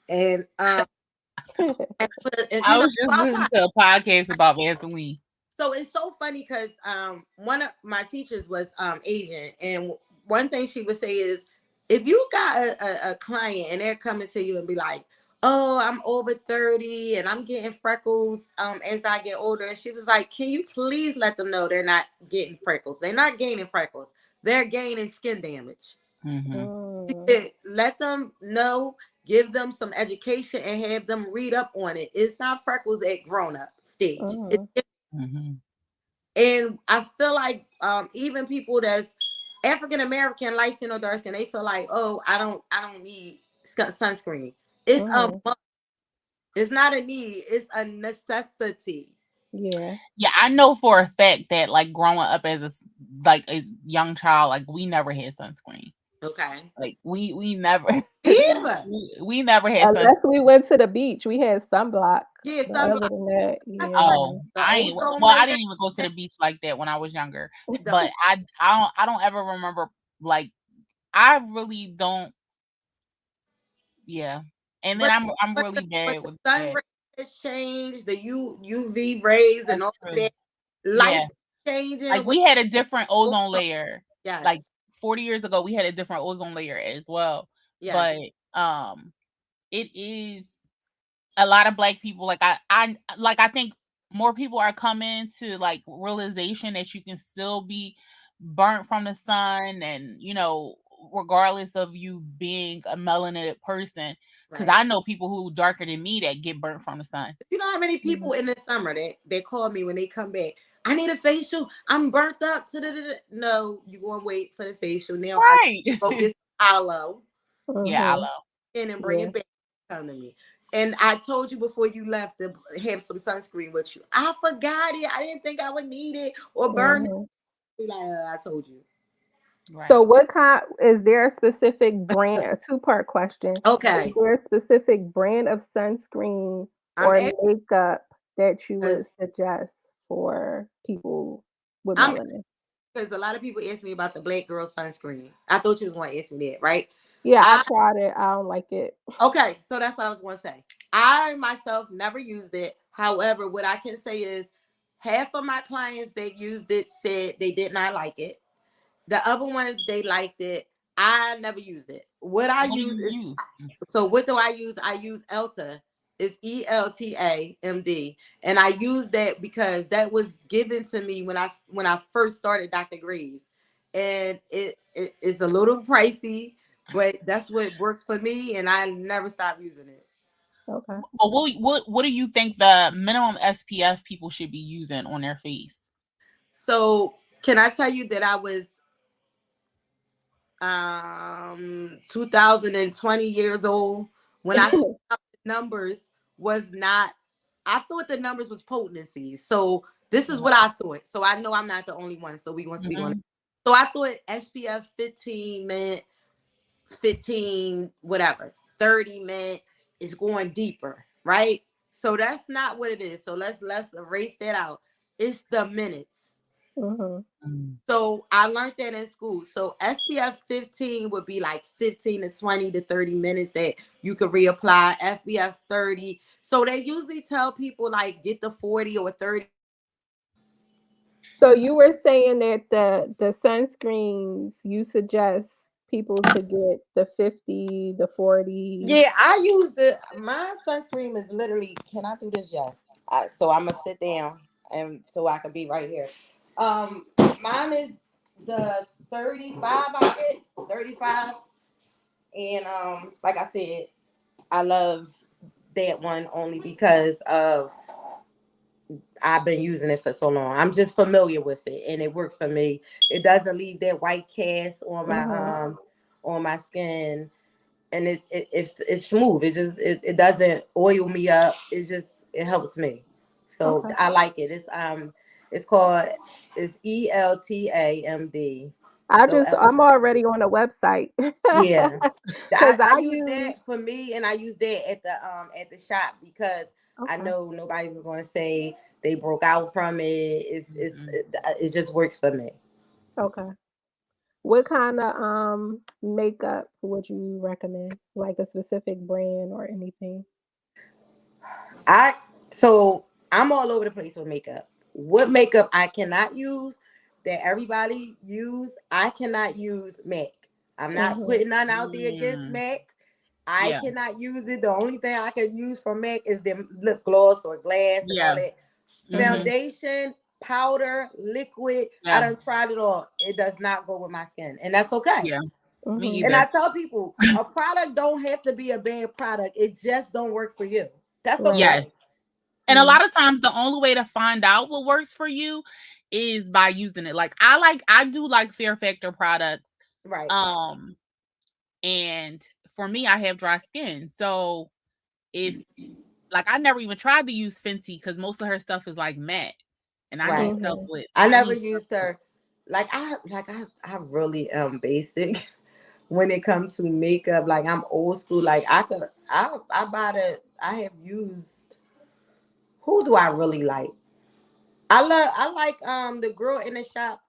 S3: and put it, and,
S2: I was
S3: go
S2: just listening
S3: outside.
S2: to a podcast about Vaseline.
S3: So it's so funny because one of my teachers was Asian, and one thing she would say is, if you got a client and they're coming to you and be like, "Oh, I'm over 30 and I'm getting freckles as I get older," and she was like, "Can you please let them know they're not getting freckles? They're not gaining freckles. They're gaining skin damage."
S2: Mhm.
S3: She
S1: Mm.
S3: said, let them know, give them some education, and have them read up on it. It's not freckles at grown up stage.
S1: Mhm.
S2: Mhm.
S3: And I feel like even people that's African American, light skin or dark skin, they feel like, oh, I don't need sunscreen. It's
S1: Mhm.
S3: it's not a need, it's a necessity.
S1: Yeah.
S2: Yeah, I know for a fact that like growing up as like a young child, like we never had sunscreen.
S3: Okay.
S2: Like we never
S3: Eva.
S2: we never had sunscreen.
S1: Unless we went to the beach, we had sunblock.
S3: Yeah,
S1: But other
S3: sunblock.
S1: than that,
S3: That's like
S1: yeah.
S2: Oh,
S3: the
S2: I ain't.
S3: ozone
S2: Well, I
S3: layer.
S2: didn't even go to the beach like that when I was younger.
S3: The
S2: But I don't ever remember like I really don't. Yeah, and then
S3: but
S2: I'm
S3: but
S2: really
S3: but
S2: bad
S3: the
S2: with
S3: sun
S2: that.
S3: rays has changed, the UV rays and
S2: That's
S3: all of
S2: true.
S3: that. Light
S2: Yeah, like
S3: changing.
S2: we had a different
S3: Ozone.
S2: ozone layer. Like
S3: Yes.
S2: 40 years ago, we had a different ozone layer as well.
S3: Yes.
S2: But um, it is a lot of black people I think more people are coming to like realization that you can still be burnt from the sun and regardless of you being a melanated person, because
S3: Right.
S2: I know people who darker than me that get burnt from the sun.
S3: You know how many
S1: Mhm.
S3: people in the summer that they call me when they come back? I need a facial. I'm burnt up. No, you gonna wait for the facial. Now I
S2: Right.
S3: go get some aloe
S2: Yeah, I
S1: Mhm.
S2: love.
S3: and bring
S1: Yeah.
S3: it back. Come to me. And I told you before you left to have some sunscreen with you. I forgot it. I didn't think I would need it or burn it.
S1: Mhm.
S3: Be like, I told you.
S1: So
S2: Right.
S1: what kind is there a specific brand, a two-part question. Is
S3: Okay.
S1: there a specific brand of sunscreen
S3: I'm
S1: or
S3: asking
S1: makeup that you would
S3: because
S1: suggest for people with
S3: I'm
S1: melanin?
S3: because a lot of people ask me about the black girl sunscreen. I thought you was going to ask me that, right?
S1: Yeah, I
S3: I
S1: tried it. I don't like it.
S3: Okay, so that's what I was going to say. I myself never used it. However, what I can say is half of my clients that used it said they did not like it. The other ones they liked it. I never used it. What I
S2: What do
S3: use
S2: you
S3: is
S2: use?
S3: so what do I use? I use Elta. It's ELTAMD, and I use that because that was given to me when I first started Dr. Graves, and it is a little pricey, but that's what works for me, and I never stop using it.
S1: Okay.
S2: But what do you think the minimum SPF people should be using on their face?
S3: So can I tell you that I was 2020 years old when I found out the numbers was not. I thought the numbers was potency. So this is what I thought. So I know I'm not the only one. So we gonna speak on it.
S2: Mhm.
S3: So I thought SPF 15 meant 15, whatever, 30 minute is going deeper, right? So that's not what it is. So let's erase that out. It's the minutes.
S1: Mhm.
S2: Mm.
S3: So I learned that in school. So SPF 15 would be like 15 to 20 to 30 minutes that you could reapply. SPF 30. So they usually tell people like get the 40 or 30.
S1: So you were saying that the sunscreens you suggest people to get the 50, the 40.
S3: Yeah, I use my sunscreen is literally, can I do this? Yes. So I'm gonna sit down and so I can be right here. Um, Mine is the 35 I get, 35. And like I said, I love that one only because of I've been using it for so long. I'm just familiar with it and it works for me. It doesn't leave that white cast
S1: Mhm.
S3: on my skin, and it's smooth. It doesn't oil me up. It helps me. So
S1: Okay.
S3: I like it. It's called it's ELTAMD. So
S1: I'm
S3: L-T-A-M-D.
S1: already on the website.
S3: Yeah.
S1: Cuz
S3: I
S1: I
S3: use
S1: use
S3: that for me, and I use that at the shop because I
S1: okay.
S3: know nobody's going to say they broke out from it.
S2: Mm-mm.
S3: It just works for me.
S1: Okay. What kind of makeup would you recommend? Like a specific brand or anything?
S3: I so I'm all over the place with makeup. What makeup I cannot use that everybody use, I cannot use MAC. I'm not
S1: Mhm.
S3: putting none out there against
S2: Mm.
S3: MAC. I
S2: Yeah.
S3: cannot use it. The only thing I can use for MAC is them lip gloss or glass and all
S2: Yeah.
S3: that.
S2: Mm-hmm.
S1: Mhm.
S3: Foundation, powder, liquid, I
S2: Yeah.
S3: done tried it all. It does not go with my skin. And that's okay.
S2: Yeah. Me
S1: Mhm.
S3: And I
S2: either.
S3: tell people a product don't have to be a bad product. It just don't work for you. That's
S1: Right.
S2: Yes.
S3: okay.
S2: And a
S1: Yeah.
S2: lot of times the only way to find out what works for you is by using it. I do like Fear Factor products.
S3: Right.
S2: Um and for me I have dry skin. So if like I never even tried to use Fenty because most of her stuff is like matte. And I need
S3: Right.
S2: stuff
S1: Mhm.
S2: with
S3: I
S2: I
S3: never
S2: need
S3: used her. I really am basic when it comes to makeup. Like I'm old school. Like I buy the I have used who do I really like? I like the girl in the shop,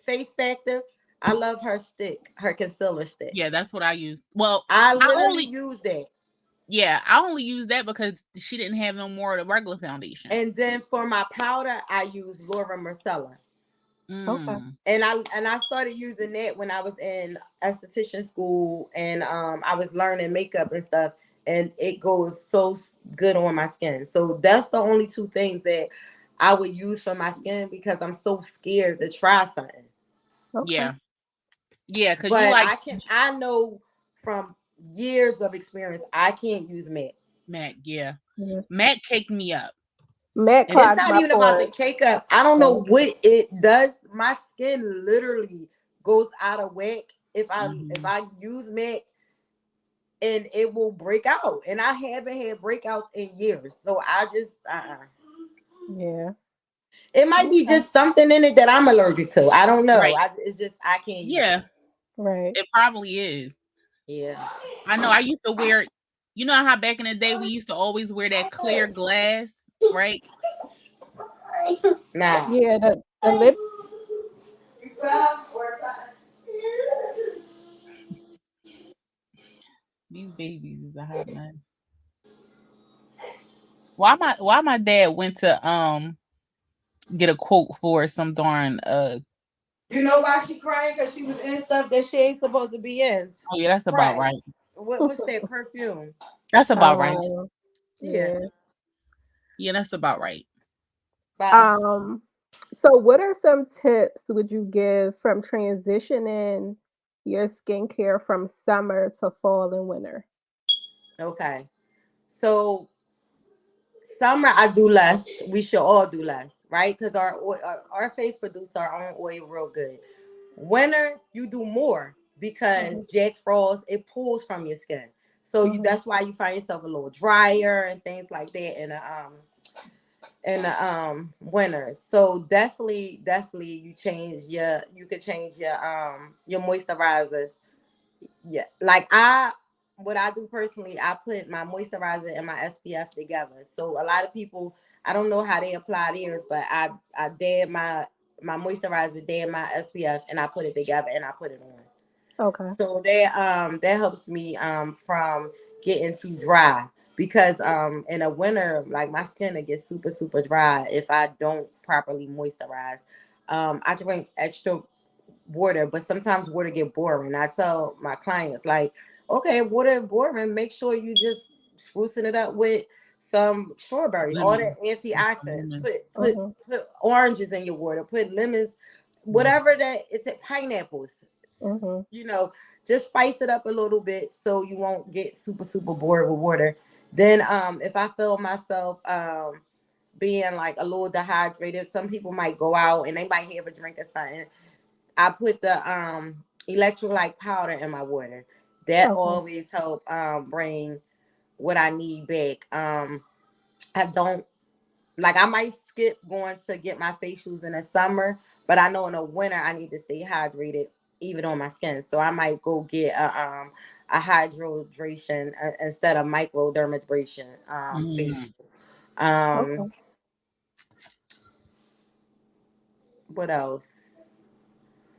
S3: Face Factor. I love her stick, her concealer stick.
S2: yeah, that's what I use. Well,
S3: I
S2: I
S3: literally
S2: only
S3: use that.
S2: yeah, I only use that because she didn't have no more of the regular foundation.
S3: And then for my powder, I use Laura Marcella.
S1: Okay.
S2: Mm.
S3: And I started using that when I was in esthetician school and I was learning makeup and stuff, and it goes so good on my skin. So that's the only two things that I would use for my skin because I'm so scared to try something.
S1: Okay.
S2: Yeah. Yeah, because you
S3: But
S2: like
S3: I know from years of experience I can't use matte.
S2: Mac, yeah.
S1: Yeah.
S2: Mac caked me up.
S1: Matte
S2: And
S3: It's
S1: clogs
S3: not
S1: my
S3: even about the
S1: pores.
S3: cake up. I don't know
S1: So
S3: what it does. My skin literally goes out of whack if
S2: mhm.
S3: I use matte, and it will break out. And I haven't had breakouts in years. So I just
S1: yeah.
S3: it might be
S1: Okay.
S3: just something in it that I'm allergic to. I don't know.
S2: Right.
S3: It's just I can't use it.
S2: Yeah,
S1: Right.
S2: it probably is.
S3: Yeah.
S2: I know I used to wear you know how back in the day we used to always wear that clear glass, right?
S3: Nah.
S1: Yeah, the lip
S2: These babies is a hot mess. Why my dad went to get a quote for some darn
S3: You know why she crying? Because she was in stuff that she ain't supposed to be in.
S2: oh yeah, that's about
S3: Right.
S2: right.
S3: What's that perfume?
S2: That's about right.
S1: um
S3: Yeah.
S1: yeah.
S2: Yeah, that's about right.
S3: Bye.
S1: Um so what are some tips would you give from transitioning your skincare from summer to fall and winter?
S3: Okay. So summer I do less. We should all do less, right? Because our face produce our own oil real good. Winter you do more because
S1: Mhm.
S3: Jack Frost it pulls from your skin. So
S1: Mhm.
S3: that's why you find yourself a little drier and things like that in the winter. So definitely you could change your moisturizers Yeah, what I do personally, I put my moisturizer and my SPF together. So a lot of people, I don't know how they apply theirs, but I dab my moisturizer, dab my SPF, and I put it together and I put it on.
S1: Okay.
S3: So that helps me from getting too dry, because in the winter, like, my skin will get super super dry if I don't properly moisturize. I drink extra water, but sometimes water get boring. I tell my clients, like, okay, water boring, make sure you just sprucing it up with some strawberries, all the
S2: Lemon.
S3: antioxidants.
S2: Lemon.
S1: Mhm.
S3: Put oranges in your water, put lemons,
S2: Mm.
S3: whatever that it's pineapples.
S1: Mhm.
S3: You know, just spice it up a little bit so you won't get super super bored with water. Then if I feel myself being like a little dehydrated, some people might go out and they might have a drink or something. I put the electrolyte powder in my water. That
S1: Okay.
S3: always help bring what I need back. I don't like, I might skip going to get my facials in the summer, but I know in the winter I need to stay hydrated even on my skin. So I might go get a hydration instead of microdermabrasion facial.
S2: Mm.
S3: Um
S1: Okay.
S3: what else?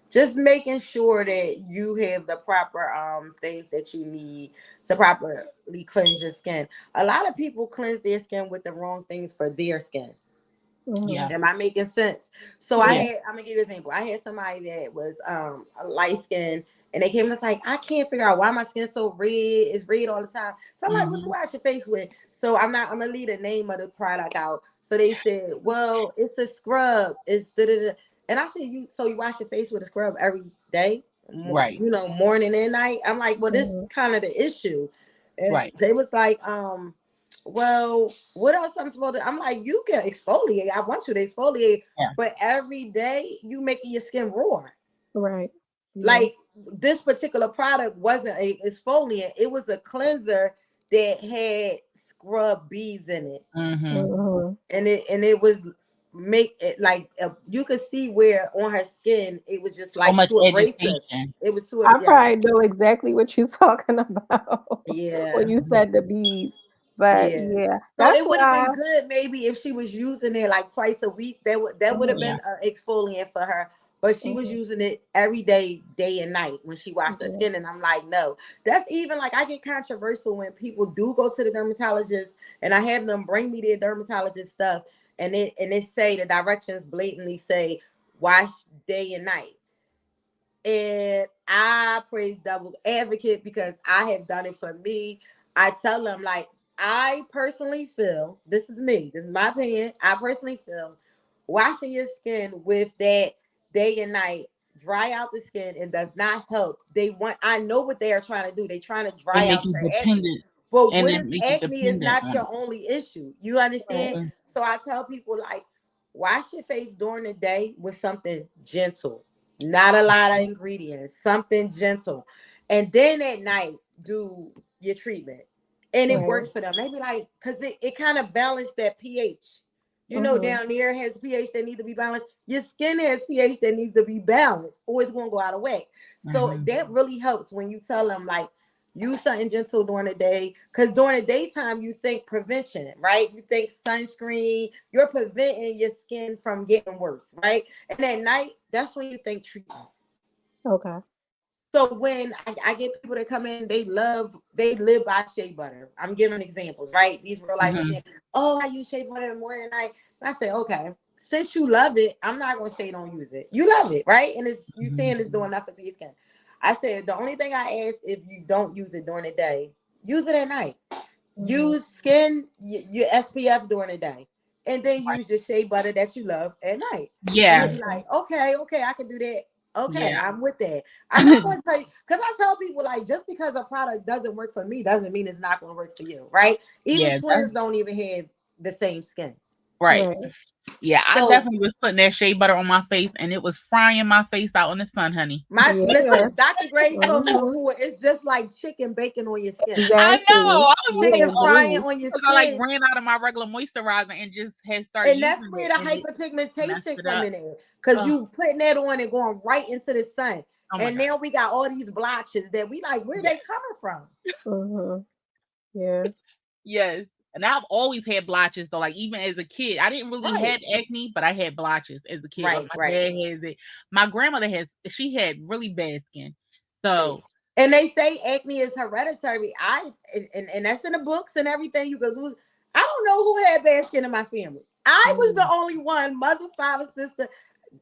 S3: Just making sure that you have the proper things that you need to properly cleanse your skin. A lot of people cleanse their skin with the wrong things for their skin.
S1: Mhm.
S2: Yeah.
S3: Am I making sense? So
S1: Yeah.
S3: I'm gonna give you an example. I had somebody that was a light skin, and they came and was like, I can't figure out why my skin's so red. It's red all the time. So I'm like, what you
S2: Hmm.
S3: wash your face with? So I'm gonna leave the name of the product out. So they said, well, it's a scrub. It's da da da. And I said, you wash your face with a scrub every day,
S2: Right.
S3: morning and night. I'm like, well, this is
S1: Mhm.
S3: kind of the issue. And
S2: Right.
S3: they was like, well, what else I'm supposed to? I'm like, you can exfoliate. I want you to exfoliate,
S2: Yeah.
S3: but every day you making your skin raw.
S1: Right. Yeah.
S3: Like, this particular product wasn't a exfoliant; it was a cleanser that had scrub beads in it,
S2: Hmm.
S1: Mhm.
S3: and it was make it like you could see where on her skin it was just
S2: So
S3: like
S2: much
S3: too abrasive.
S2: agitation.
S3: It was too,
S1: I
S3: yes,
S1: probably know exactly what you're talking about when
S3: yeah.
S1: you said the beads. But
S3: Yeah.
S1: yeah,
S3: So
S1: that's
S3: it would have
S1: why.
S3: been good maybe if she was using it like twice a week. That would have
S1: Mhm.
S2: Yeah.
S3: been an exfoliant for her. But she was
S1: Mhm.
S3: using it every day, day and night when she washed her
S1: Yeah.
S3: skin. And I'm like, no. That's even like, I get controversial when people do go to the dermatologist and I have them bring me their dermatologist stuff, and it say the directions blatantly say wash day and night. And I praise double advocate because I have done it for me. I tell them, like, I personally feel, this is me, this is my opinion. I personally feel washing your skin with that day and night dry out the skin and does not help. I know what they are trying to do. They're trying to
S2: They
S3: dry
S2: make
S3: out
S2: you
S3: your acne.
S2: dependent,
S3: But
S2: and
S3: what
S2: it
S3: if
S2: make you
S3: acne is
S2: dependent
S3: not
S2: on
S3: your
S2: it.
S3: only issue? You understand?
S2: Mm.
S3: So I tell people, like, wash your face during the day with something gentle, not a lot of ingredients, something gentle. And then at night, do your treatment. And it
S1: Right.
S3: works for them. Maybe like, because it kind of balanced that pH.
S1: Mhm.
S3: Down there has pH that needs to be balanced. Your skin has pH that needs to be balanced, or it's going to go out of whack. So
S2: Mhm.
S3: that really helps when you tell them, like, use something gentle during the day. Because during the daytime, you think prevention, right? You think sunscreen. You're preventing your skin from getting worse, right? And at night, that's when you think treatment.
S1: Okay.
S3: So when I get people that come in, they live by shea butter. I'm giving examples, right? These real life
S2: Mhm.
S3: examples. Oh, I use shea butter in the morning and night. And I say, okay, since you love it, I'm not gonna say don't use it. You love it, right? And it's you
S2: Mhm.
S3: saying it's doing nothing to your skin. I said the only thing I ask, if you don't use it during the day, use it at night.
S1: Mhm.
S3: Use your SPF during the day, and then
S2: Right.
S3: use your shea butter that you love at night. And they
S2: Yeah.
S3: be
S1: Okay.
S3: like, okay, I can do that. Okay,
S2: Yeah.
S3: I'm with that. I'm not going to tell you, because I tell people, like, just because a product doesn't work for me doesn't mean it's not going to work for you, right? Even
S2: Yeah.
S3: twins don't even have the same skin.
S2: Right.
S1: Right.
S2: Yeah. I
S3: So
S2: definitely was putting that shea butter on my face, and it was frying my face out in the sun, honey.
S1: Yeah.
S3: listen, Dr. Gray told me
S1: Mhm.
S3: before, it's just like chicken bacon on your skin.
S2: I know.
S1: Exactly.
S2: I was
S1: Yeah,
S2: thinking,
S3: Chicken
S2: oh,
S1: it
S3: frying
S1: do.
S3: on your
S2: because I like
S3: skin.
S2: ran out of my regular moisturizer and just had started
S3: And that's
S2: using
S3: where
S2: it,
S3: the
S2: and it messed
S3: hyperpigmentation
S2: it
S3: come
S2: up.
S3: in, because
S2: Oh,
S3: you putting that on and going right into the sun.
S2: Oh my
S3: And
S2: god.
S3: now we got all these blotches that we like, where
S2: Yeah.
S3: they coming from?
S1: Mhm. Yeah.
S2: Yes. And I've always had blotches though. Like even as a kid, I didn't really
S3: Right,
S2: have acne, but I had blotches as a kid. Like
S3: right,
S2: my
S3: right.
S2: dad has it. My grandmother she had really bad skin.
S3: Right.
S2: So
S3: And they say acne is hereditary. And that's in the books and everything. You can lose. I don't know who had bad skin in my family. I was the
S2: mm,
S3: only one, mother, father, sister.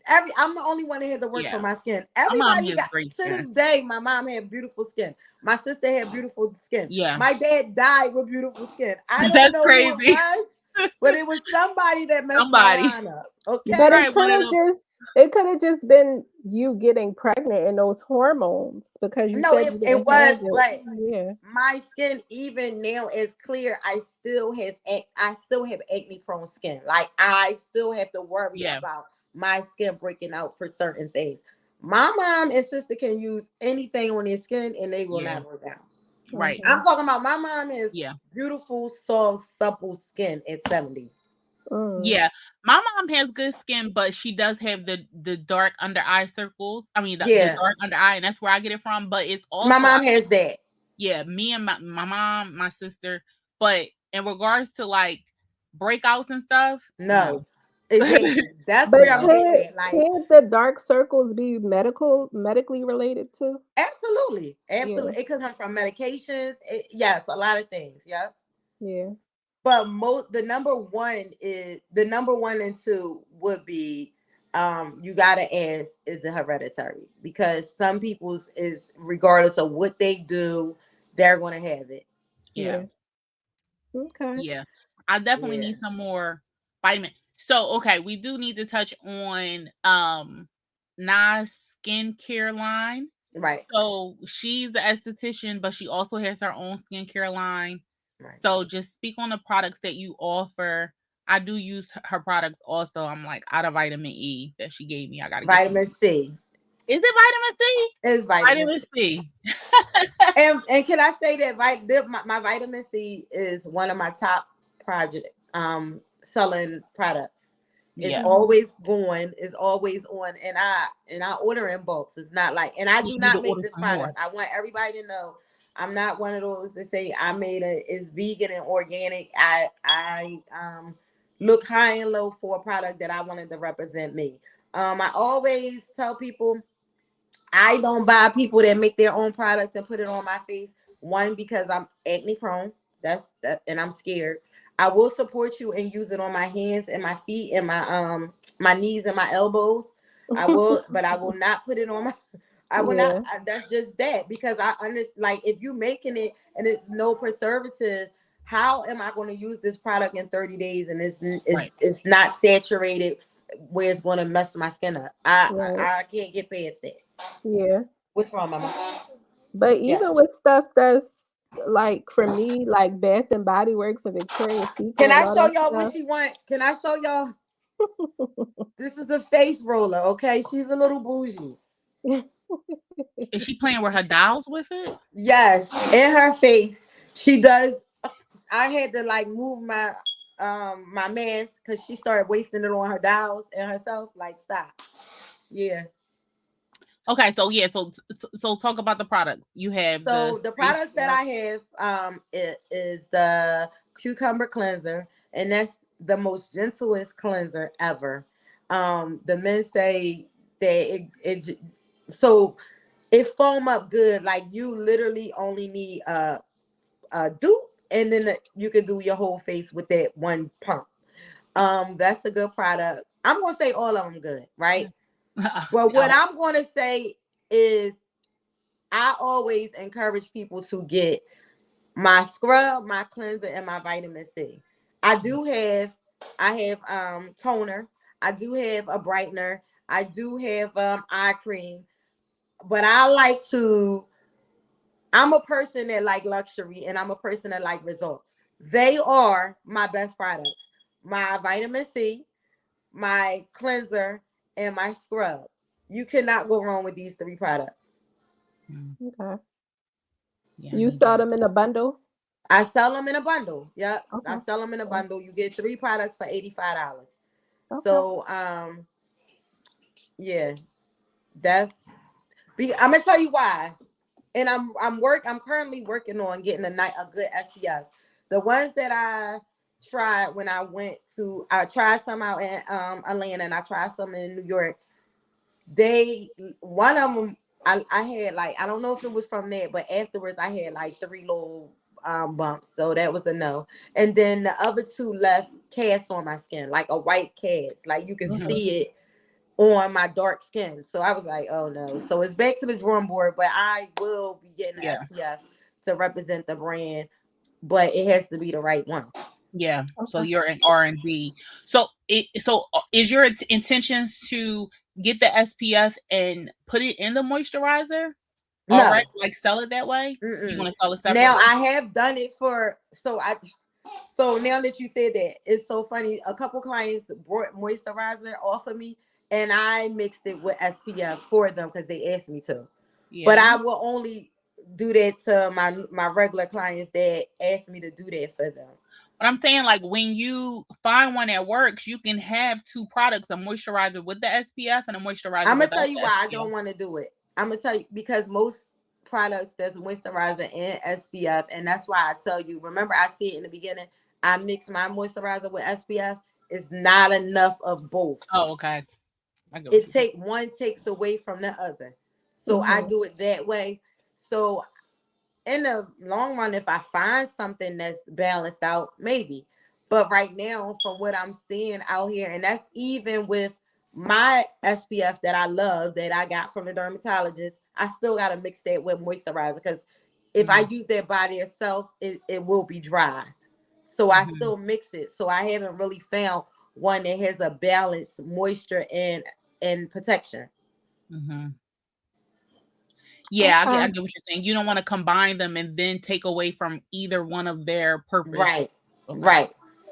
S3: I'm the only one that had to work for
S2: yeah.
S3: my skin.
S2: My mom
S3: Everybody
S2: has
S3: got
S2: great
S3: to
S2: skin.
S3: this day. My mom had beautiful skin. My sister had beautiful skin.
S2: Yeah.
S3: My dad died with beautiful skin. I don't
S2: That's
S3: know who it
S2: crazy.
S3: was, but it was somebody that messed my
S2: Somebody.
S3: line up.
S1: But
S3: Okay.
S2: Probably one of them.
S1: it could have just been you getting pregnant and those hormones because you
S3: No,
S1: said
S3: it,
S1: you
S3: it
S1: didn't
S3: was,
S1: have it.
S3: but
S1: Yeah.
S3: my skin even now is clear. I still have acne prone skin. Like I still have to worry
S2: Yeah.
S3: about my skin breaking out for certain things. My mom and sister can use anything on their skin and they will
S2: Yeah.
S3: not go down.
S2: Right.
S3: I'm
S1: Mhm.
S3: talking about my mom has
S2: Yeah.
S3: beautiful, soft, supple skin at 70.
S1: Mm.
S2: Yeah. My mom has good skin, but she does have the dark under eye circles. I mean the
S3: Yeah,
S2: dark under eye, and that's where I get it from. But it's
S3: my
S2: also
S3: mom has that.
S2: yeah, me and my mom, my sister. But in regards to like breakouts and stuff, no.
S3: No, exactly. That's
S1: But
S3: where I'm
S2: No.
S3: getting at. Like,
S1: can't the dark circles be medically related too?
S3: absolutely,
S1: Yeah.
S3: absolutely. It could come from medications. Yes, a lot of things. Yeah.
S1: Yeah.
S3: But the number one and two would be you gotta ask, is it hereditary? Because some people's is regardless of what they do, they're gonna have it.
S2: Yeah.
S1: Yeah. Okay.
S2: Yeah. I definitely
S3: Yeah.
S2: need some more vitamin. So okay, we do need to touch on Na's skincare line.
S3: Right.
S2: So she's the esthetician, but she also has her own skincare line.
S3: Right.
S2: So just speak on the products that you offer. I do use her products also. I'm like out of vitamin E that she gave me. I gotta get some.
S3: Vitamin C
S2: Is it vitamin C?
S3: is vitamin
S2: Vitamin
S3: C.
S2: C.
S3: And can I say that my vitamin C is one of my top project selling products. It's
S2: Yeah.
S1: Mhm.
S3: always going, it's always on, and I order in bulks. It's not like, and I
S2: You
S3: do
S2: need to
S3: not make
S2: order
S3: this
S2: some more.
S3: product. I want everybody to know I'm not one of those that say I made it's vegan and organic. I look high and low for a product that I wanted to represent me. I always tell people I don't buy people that make their own product and put it on my face. One, because I'm acne prone. And I'm scared. I will support you and use it on my hands and my feet and my knees and my elbows. I will, but I will not put it on my. I will not.
S1: Yeah.
S3: That's just that because I understand. Like if you making it and it's no preservative, how am I going to use this product in 30 days and
S2: Right.
S3: it's not saturated where it's going to mess my skin up? I,
S1: Right.
S3: I I can't get past that.
S1: Yeah.
S3: What's wrong, Mama?
S1: But
S3: Yeah.
S1: even with stuff that's like for me, like Bath and Body Works and Victoria's Secret
S3: Can
S1: and
S3: I
S1: all
S3: show
S1: that
S3: y'all what
S1: stuff.
S3: she want? Can I show y'all? This is a face roller, okay? She's a little bougie.
S2: Is she playing with her dolls with it?
S3: Yes, in her face, she does. I had to like move my mask because she started wasting it on her dolls and herself. Like, stop. Yeah.
S2: Okay, so yeah, so talk about the product. You have the
S3: So the
S2: face
S3: products that
S2: scrub.
S3: I have, it is the cucumber cleanser, and that's the most gentlest cleanser ever. The men say that so it foam up good. Like you literally only need a dupe, and then you can do your whole face with that one pump. That's a good product. I'm gonna say all of them good, right? But what
S2: Oh,
S3: I'm gonna say is I always encourage people to get my scrub, my cleanser, and my vitamin C. I do have I have toner. I do have a brightener. I do have eye cream. But I'm a person that like luxury and I'm a person that like results. They are my best products. My vitamin C, my cleanser, and my scrub. You cannot go wrong with these three products.
S2: mm,
S1: Okay.
S2: yeah, I
S1: You
S2: need
S1: saw
S2: that.
S1: them in a bundle?
S3: I sell them in a bundle. Yep. I
S1: Okay.
S3: sell them in a
S1: Okay.
S3: bundle. You get three products for $85.
S1: Okay.
S3: So yeah, that's I'm gonna tell you why. And I'm currently working on getting a good SPF. The ones that I tried when I tried some out in Atlanta and I tried some in New York. One of them I had like, I don't know if it was from that, but afterwards I had like three little bumps, so that was a no. And then the other two left casts on my skin, like a white cast, like you can
S2: Mhm.
S3: see it on my dark skin. So I was like, oh no. So it's back to the drawing board, but I will be getting the
S2: Yeah.
S3: SPF to represent the brand, but it has to be the right one.
S2: Yeah. So
S1: Okay.
S2: you're in R&D. Is your intentions to get the SPF and put it in the moisturizer already,
S3: No.
S2: like sell it that way? You
S3: Mm-mm.
S2: want to sell it
S3: Now
S2: separately?
S3: I have done it so now that you said that, it's so funny. A couple clients brought moisturizer off of me, and I mixed it with SPF for them because they asked me to. But
S2: Yeah.
S3: I will only do that to my regular clients that ask me to do that for them.
S2: But I'm saying, like, when you find one that works, you can have two products, a moisturizer with the SPF and a moisturizer
S3: I'm gonna tell
S2: without
S3: you
S2: the
S3: why I
S2: SPF.
S3: don't want to do it. I'm gonna tell you because most products there's moisturizer and SPF, and that's why I tell you. Remember, I said in the beginning, I mix my moisturizer with SPF. It's not enough of both.
S2: Oh, okay. I get what
S3: It
S2: you're saying.
S3: take one takes away from the other, so I
S1: Mhm.
S3: do it that way. So in the long run, if I find something that's balanced out, maybe. But right now, from what I'm seeing out here, and that's even with my SPF that I love that I got from the dermatologist, I still gotta mix that with moisturizer because if I
S2: Mm,
S3: use that body itself, it will be dry. So I
S2: mhm,
S3: still mix it. So I haven't really found one that has a balanced moisture and protection.
S2: mhm. Yeah, I
S1: Okay.
S2: get what you're saying. You don't wanna combine them and then take away from either one of their purpose.
S3: Right,
S2: Okay.
S3: right.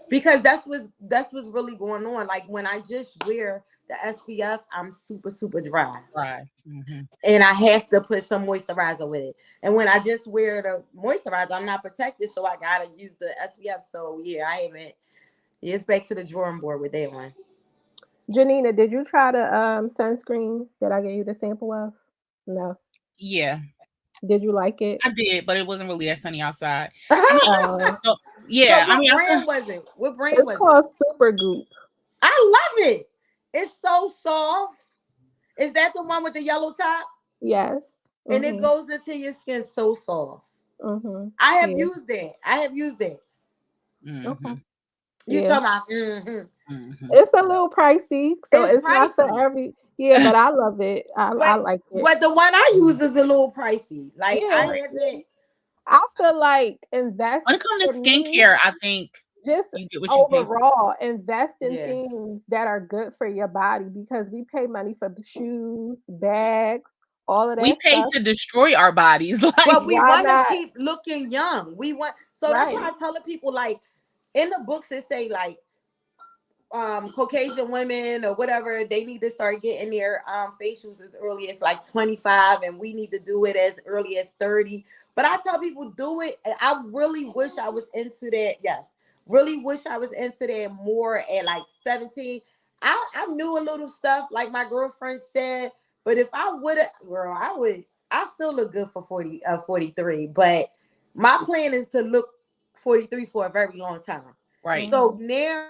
S3: Because that's what's really going on. Like when I just wear the SPF, I'm super, super dry.
S2: Right. Mhm,
S3: And I have to put some moisturizer with it. And when I just wear the moisturizer, I'm not protected, so I gotta use the SPF. So yeah, I haven't. Yeah, it's back to the drawing board with that one.
S1: Janina, did you try the sunscreen that I gave you the sample of? No.
S2: yeah,
S1: Did you like it?
S2: I did, but it wasn't really that sunny outside. I mean,
S3: So
S1: Oh,
S2: so yeah, I
S3: what
S2: mean, I feel
S3: brand was it? What brand
S1: it's
S3: was it?
S1: called Super Goop.
S3: I love it. It's so soft. Is that the one with the yellow top?
S1: Yes.
S3: And it
S1: Mhm.
S3: goes into your skin so soft.
S1: Mhm.
S3: I have
S1: Yeah.
S3: used that. I have used that.
S1: Okay.
S2: mhm,
S3: You
S1: Yeah.
S3: talking about? Mm-hmm.
S2: mhm.
S1: It's a little pricey, so
S3: It's
S1: it's not for
S3: pricey,
S1: every. Yeah, but I love it. I
S3: but
S1: like it.
S3: but the one I use is a little pricey. Like I
S1: Yeah.
S3: haven't.
S1: I feel like
S2: When
S1: invest
S2: it comes
S1: for
S2: to
S1: me.
S2: skincare, I think
S1: Just
S2: you get what you pay for.
S1: overall invest in
S3: Yeah,
S1: things that are good for your body because we pay money for shoes, bags, all of
S2: We
S1: that
S2: pay
S1: stuff.
S2: to destroy our bodies, like
S3: but we
S1: Why
S3: want to
S1: not?
S3: keep looking young. We want, so that's why
S1: Right.
S3: I tell the people, like in the books it say like Caucasian women or whatever, they need to start getting their facials as early as like 25, and we need to do it as early as 30. But I tell people do it. And I really wish I was into that. Yes. Really wish I was into that more at like 17. I knew a little stuff like my girlfriend said, but if I would have, girl, I still look good for 43. But my plan is to look 43 for a very long time.
S2: right.
S3: So
S1: Mhm.
S3: now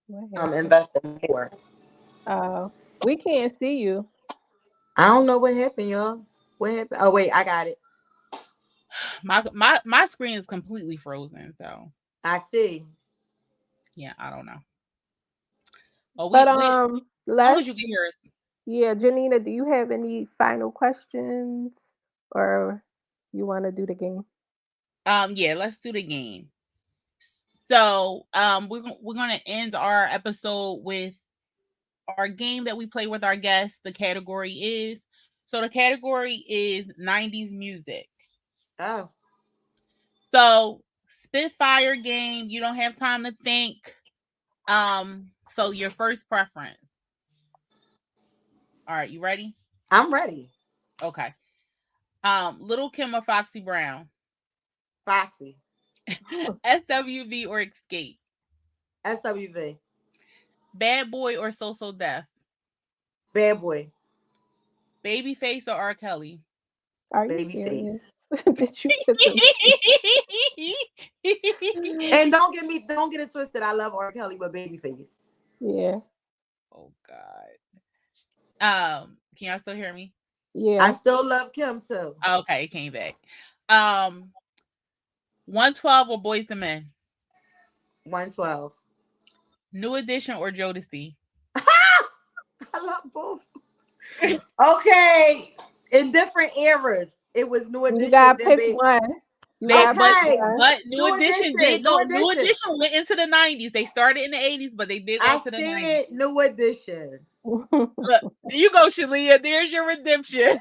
S1: What happened?
S3: investing more.
S1: We can't see you.
S3: I don't know what happened, y'all. What happened? Oh wait, I got it.
S2: My screen is completely frozen, so
S3: I see.
S2: yeah, I don't know. Oh,
S1: But
S2: we as long as
S1: let's
S2: you get yours.
S1: yeah, Janina, do you have any final questions or you want to do the game?
S2: Yeah, let's do the game. So, we're gonna end our episode with our game that we play with our guests. The category is the category is 90s music.
S3: Oh,
S2: So, Spitfire game. You don't have time to think. So your first preference. All right, you ready?
S3: I'm ready.
S2: Okay. Little Kim or Foxy Brown?
S3: Foxy.
S2: SWV or Escape?
S3: SWV.
S2: Bad Boy or So So Def?
S3: Bad boy.
S2: Babyface or R. Kelly?
S1: Are you serious?
S3: Babyface.
S1: Did you put them?
S3: And don't get it twisted. I love R. Kelly, but Babyface.
S1: Yeah,
S2: Oh God. Can y'all still hear me?
S3: I
S1: yeah.
S3: still love Kim too.
S2: Okay, it came back. 112 or Boys to Men?
S3: 112.
S2: New Edition or Jodeci?
S3: I love both. Okay, in different eras, it was New
S1: You
S3: Edition.
S1: gotta
S3: Then
S1: pick
S3: baby.
S1: one. You
S2: They
S1: gotta pick
S3: Okay,
S1: one.
S2: but New
S3: New
S2: Edition
S3: Edition.
S2: did
S3: New
S2: go. New
S3: Edition.
S2: Edition went into the 90s. They started in the 80s, but they did go
S3: I
S2: to the 90s.
S3: said New Edition.
S2: Look, there you go, Shalia. There's your redemption.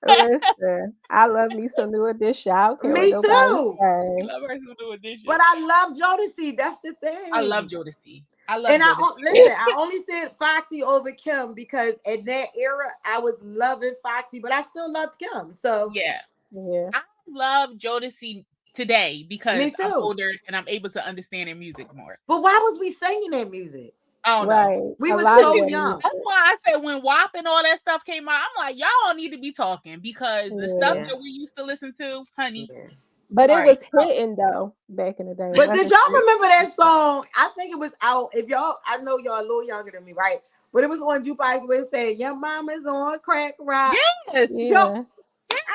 S1: Listen, I love me some New Edition. I don't care what
S3: Me
S1: nobody
S3: too.
S2: You
S1: say.
S2: love her some New Edition.
S3: But I love Jodeci. That's the
S2: I love
S3: thing.
S2: Jodeci. I love
S3: And
S2: Jodeci.
S3: listen, I only said Foxy over Kim because in that era I was loving Foxy, but I still loved Kim. So
S2: Yeah.
S1: Yeah,
S2: I love Jodeci today because
S3: me
S2: I'm
S3: too.
S2: older and I'm able to understand their music more.
S3: But why was we singing that music?
S2: I don't know.
S1: right.
S3: We
S1: A
S3: were
S1: lot of
S3: so
S1: their
S3: young.
S2: That's
S1: music.
S2: why I said when WAP and all that stuff came out, I'm like, y'all need to be talking because the stuff
S1: Yeah,
S3: Yeah,
S2: that we used to listen to, honey.
S3: yeah.
S1: but
S2: All
S1: it
S2: right.
S1: was hitting though back in the day. It
S3: But did
S1: wasn't
S3: y'all
S1: just
S3: remember that song? I think it was out. If y'all, I know y'all a little younger than me, right? But it was on Jukebox where it said, "Your mama's on crack rock."
S2: Yes.
S3: Yo,
S1: yeah.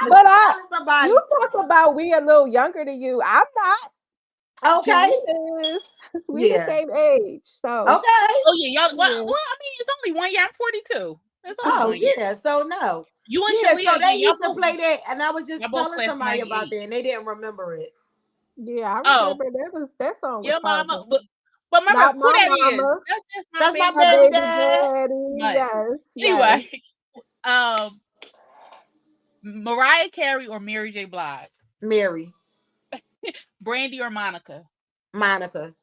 S3: I
S1: But
S3: was telling
S1: you
S3: somebody,
S1: talk about we a little younger than you. I'm not.
S3: okay,
S1: Jalea is. We the
S3: yeah,
S1: same age. So
S3: okay,
S2: Oh yeah, y'all. Well,
S1: yeah,
S2: I mean, it's only 1 year. I'm 42. It's only
S3: oh
S2: 1 year.
S3: yeah. So no,
S2: You and
S3: yeah.
S2: Shalia,
S3: So
S2: yeah,
S3: they used to play that, and I was just
S2: y'all both
S3: telling
S2: class of
S3: somebody about
S2: 98.
S3: that, and they didn't remember it.
S1: yeah. I
S2: Oh,
S1: remember that song was
S2: your mama,
S1: popping.
S2: but remember
S1: Not
S2: who
S1: my
S2: that is?
S1: mama.
S2: That's just my
S3: That's my
S2: baby
S1: My
S3: baby
S1: baby
S3: dad,
S1: daddy.
S2: much.
S1: Yes, yes.
S2: Anyway, um, Mariah Carey or Mary J. Blige,
S3: Mary,
S2: Brandy or Monica,
S3: Monica,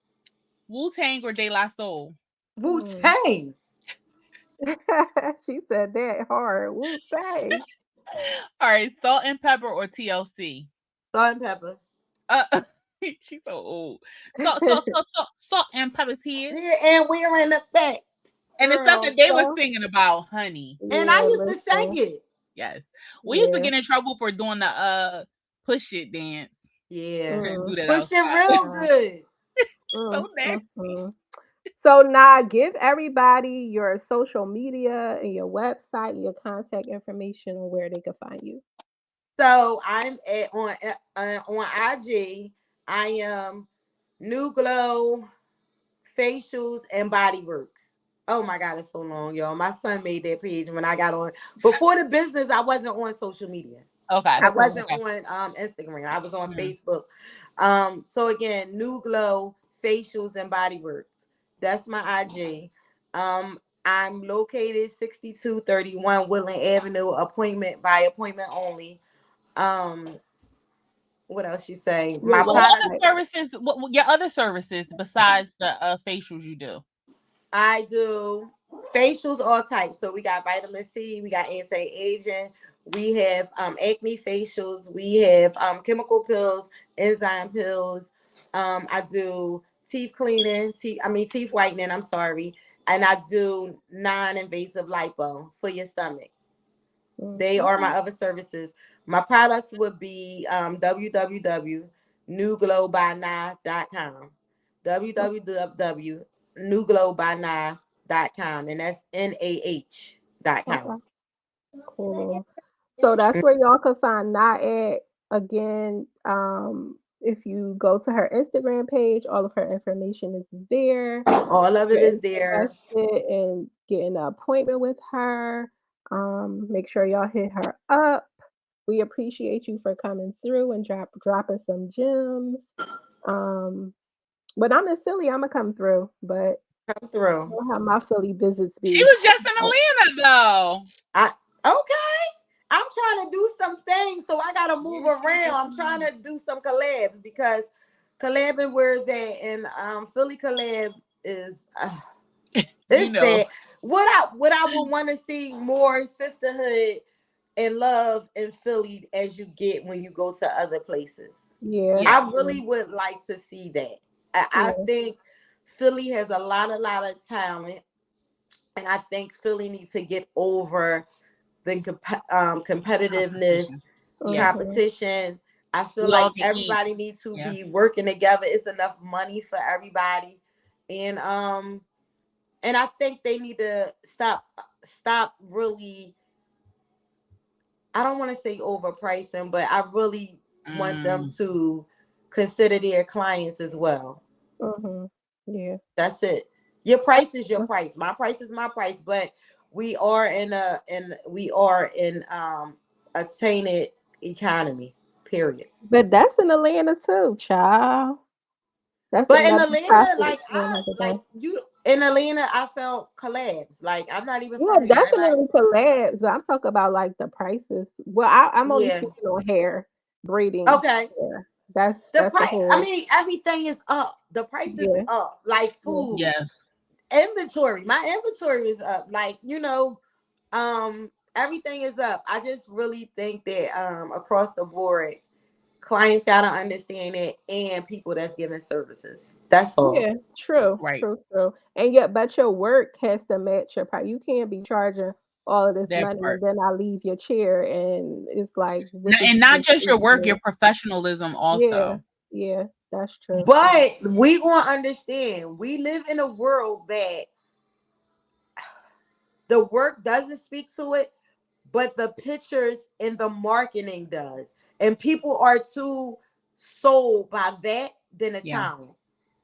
S2: Wu Tang or De La Soul.
S3: Wu
S1: Mm.
S3: Tang,
S1: She said that hard. Wu Tang.
S2: All right, Salt and Pepper or TLC.
S3: Salt and Pepper.
S2: She's so old. Salt and Pepper's here,
S3: Yeah, and we're in the back,
S2: and the stuff
S3: girl.
S2: that they were
S1: So
S2: singing about, honey.
S3: And I
S1: yeah,
S3: used to sing
S1: listen.
S3: it.
S2: Yes, we used to
S1: Yeah.
S2: get in trouble for doing the push it dance.
S3: Yeah.
S2: Couldn't do
S1: Mm.
S2: that
S3: Pushing
S2: outside.
S3: real
S1: Right.
S3: good.
S2: So
S1: Mm, mm,
S2: nasty.
S1: mm. So now give everybody your social media and your website, your contact information on where they can find you.
S3: So I'm on IG. I am New Glow Facials and Body Works. Oh my God, it's so long, y'all. My son made that page when I got on. Before the business, I wasn't on social media.
S2: Okay.
S3: I
S1: Okay.
S3: wasn't
S2: Okay.
S3: on Instagram. I was on
S2: Mhm.
S3: Facebook. So again, New Glow Facials and Body Works. That's my IG. I'm located 6231 Woodland Avenue, appointment by appointment only. Um, what else you say?
S1: Your
S3: My
S2: What
S3: products
S2: other
S1: website.
S2: services? What your other services besides the facials you do?
S3: I do facials all types. So we got vitamin C, we got anti-aging, we have acne facials, we have chemical pills, enzyme pills. I do teeth cleaning, teeth whitening, I'm sorry. And I do non-invasive lipo for your stomach.
S1: Mm,
S3: They are my
S1: okay.
S3: other services. My products would be www.newglowbyna.com.
S1: Oh,
S3: www.newglowbyna.com. And that's NAH.com.
S1: okay. Cool. So that's where y'all can find Not at again. If you go to her Instagram page, all of her information is there.
S3: All of it
S1: You're
S3: is there.
S1: interested in getting an appointment with her, make sure y'all hit her up. We appreciate you for coming through and dropping some gems. Um, when I'm in Philly, I'ma come through, but
S3: Come
S1: you
S3: through.
S1: know how my Philly visits
S2: She
S1: be.
S2: was just in Atlanta though.
S3: I okay. I'm trying to do some things, so I gotta move
S2: Yeah, she was
S3: around.
S2: just
S3: I'm
S2: in
S3: trying
S2: Atlanta.
S3: to do some collabs because collabing where is that? And Philly collab is
S2: You
S3: it's
S2: know.
S3: sad. What I would want to see more sisterhood and love in Philly as you get when you go to other places.
S1: Yeah,
S2: Yeah.
S3: I really would like to see that. I
S1: yeah,
S3: think Philly has a lot of talent. And I think Philly needs to get over the competitiveness,
S2: Competition. Yeah.
S1: Mm-hmm.
S3: competition. I feel
S2: We all
S3: like
S2: can eat.
S3: everybody needs to
S2: Yeah.
S3: be working together. It's enough money for everybody, and I think they need to stop really. I don't want to say overpricing, but I really want them
S2: Mm.
S3: to consider their clients as well.
S1: Mm-hmm. Yeah.
S3: That's it. Your price is your price. My price is my price. But we are in a tainted economy. Period.
S1: But that's in Atlanta too, child. That's
S3: But in
S1: another
S3: Atlanta,
S1: topic for another
S3: like
S1: day.
S3: you in Atlanta, I felt collabs. Like I'm not even
S1: Yeah,
S3: from there. Like
S1: definitely collabs, but I'm talking about like the prices. Well, I'm only
S3: yeah,
S1: speaking on hair, braiding
S3: okay.
S1: hair. That's
S3: The
S1: that's a
S3: price. I
S1: whole
S3: mean, everything is up. The price is
S1: yeah,
S3: up. Like
S1: yeah,
S3: food,
S2: Yes.
S3: inventory. My inventory is up. Like everything is up. I just really think that across the board, clients gotta understand it, and people that's giving services. That's all.
S1: yeah. True,
S2: Right.
S1: true, true. And yet, but your work has to match your price. You can't be charging all of this
S2: That
S1: money
S2: part.
S1: and then I leave your chair and it's like, what did
S2: And
S1: you
S2: not
S1: just
S2: just
S1: do
S2: your
S1: for
S2: work, your
S1: me?
S2: professionalism
S1: Yeah,
S2: also.
S1: yeah, that's true.
S3: But we gonna understand. We live in a world that the work doesn't speak to it, but the pictures and the marketing does. And people are too sold by that than the
S2: Yeah.
S3: talent.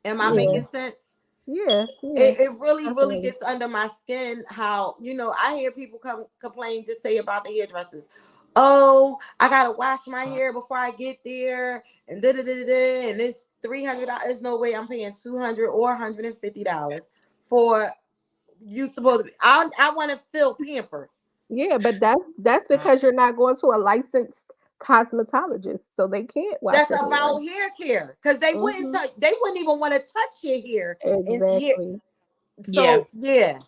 S3: Am I
S1: Yeah,
S3: making
S2: Mhm.
S3: sense?
S1: yeah, yeah,
S3: It really, really
S1: definitely.
S3: gets under my skin how, I hear people come complain, just say about the hairdressers. Oh, I gotta wash my hair before I get there, and da da da da, and it's $300. There's no way I'm paying $200 or $150 for you supposed to be. I want to feel pampered.
S1: Yeah, but that's because you're not going to a licensed cosmetologist, so they can't wash
S3: That's
S1: your hair.
S3: about hair care because they wouldn't
S1: Mhm.
S3: touch. They wouldn't even want to touch your hair and hair.
S1: Exactly.
S2: Yeah.
S3: So yeah,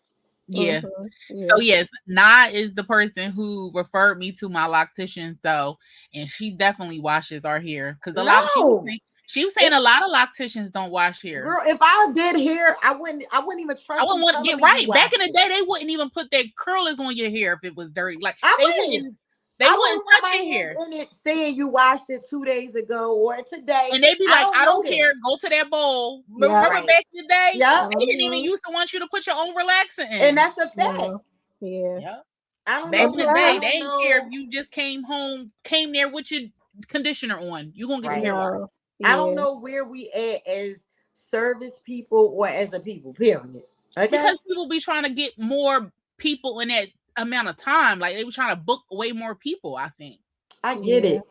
S2: Yeah.
S1: Mhm.
S2: So
S1: Yeah.
S2: yes, Na is the person who referred me to my loctician though, and she definitely washes our hair because a lot
S3: no.
S2: she was saying
S3: If
S2: a lot of locticians don't wash hair.
S3: girl, if I did hair, I wouldn't even
S2: I
S3: trust
S2: wouldn't
S3: you
S2: want to
S3: telling
S2: get
S3: me you
S2: right. Back in
S3: washed
S2: the
S3: it.
S2: day, they wouldn't even put their curlers on your hair if it was dirty. Like
S3: I
S2: they
S3: wouldn't.
S2: wouldn't they
S3: I
S2: wouldn't
S3: wouldn't want
S2: touch
S3: my
S2: your hair.
S3: hands in it saying you washed it 2 days ago or today.
S2: And they'd be
S3: I
S2: like,
S3: don't
S2: I
S3: know
S2: don't
S3: that.
S2: care. Go to that bowl.
S1: Yep.
S2: Remember
S3: Right.
S2: back in the day,
S3: Yep.
S2: they didn't even
S1: Mhm.
S2: used to want you to put your own relaxant
S3: And
S2: in.
S3: that's a fact.
S1: No. Yeah.
S2: Yep.
S3: I don't
S2: Back
S3: know.
S2: in the
S1: And
S3: I
S2: day,
S1: plus,
S2: they
S3: don't
S2: didn't care if
S3: know.
S2: you just came home, came there with your conditioner on. You gonna get your
S3: Right.
S2: hair washed.
S1: no.
S3: I don't
S1: Yeah.
S3: know where we at as service people or as a people, period. Okay?
S2: Because people be trying to get more people in that amount of time. Like they were trying to book way more people, I think.
S3: I get
S1: Yeah.
S3: it.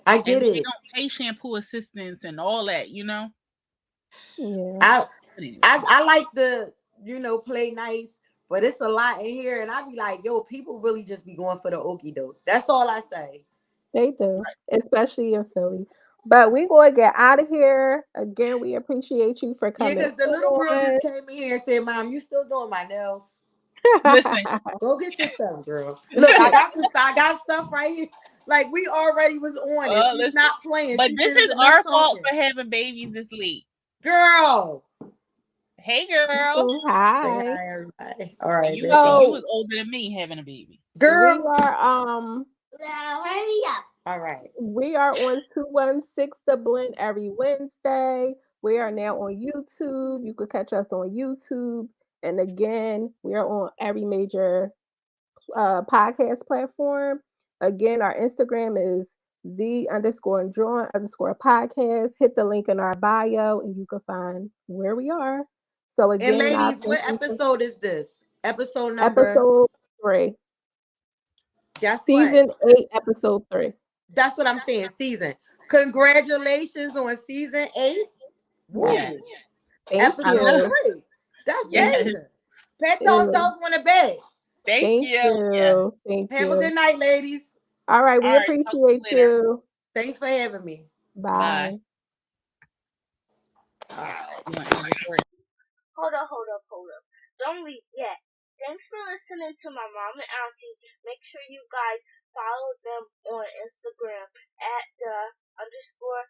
S3: I
S2: And
S3: get
S2: then they
S3: it.
S2: don't pay shampoo assistants and all that, you know?
S1: Yeah.
S3: I
S2: But anyway.
S3: I like the, play nice, but it's a lot in here. And I be like, yo, people really just be going for the okie doke. That's all I say.
S1: They do, especially in Philly. But we gonna get out of here. Again, we appreciate you for
S3: Yeah,
S1: coming
S3: because the little girl
S1: on.
S3: just came in here and said, Mom, you still doing my nails?
S2: Listen,
S3: Go get your stuff, girl. Look, I got stuff right here. Like we already was on it. She's
S2: listen.
S3: not playing.
S2: But
S3: She
S2: this
S3: says
S2: is
S3: enough
S2: our fault
S3: talking.
S2: for having babies this late.
S3: Girl.
S2: Hey girl.
S3: Say
S1: Hi.
S3: hi, everybody. All
S2: And
S3: right,
S2: you
S3: baby.
S2: was
S1: So
S2: older than me having a baby.
S1: we
S3: Girl.
S1: are
S3: Now hurry up. All right.
S1: we are on 216 The Blend every Wednesday. We are now on YouTube. You could catch us on YouTube. And again, we are on every major podcast platform. Again, our Instagram is the underscore and drawn underscore podcast. Hit the link in our bio and you can find where we are. So
S3: And
S1: again, I
S3: ladies,
S1: thank
S3: what
S1: you for
S3: episode is this? Episode number.
S1: episode 3.
S3: Guess what?
S1: Season 8, episode 3.
S3: That's what I'm saying. Season. Congratulations on season 8.
S2: Yes.
S3: Woo.
S1: Thank
S2: I know.
S3: Episode
S1: you.
S3: 3. That's
S2: Yes.
S3: major. Pat
S1: Yeah.
S3: yourself on the back.
S2: Thank
S1: Thank
S2: you. Yeah.
S1: you. Thank
S3: Have a
S1: you.
S3: good night, ladies.
S1: All right,
S2: All
S1: we
S2: right. Talk to you
S1: appreciate
S2: later.
S1: you.
S3: Thanks for having me.
S2: Bye.
S1: Bye.
S3: All right.
S2: You want to end this story?
S4: Hold up. Don't leave yet. Thanks for listening to my mom and auntie. Make sure you guys follow them on Instagram at the underscore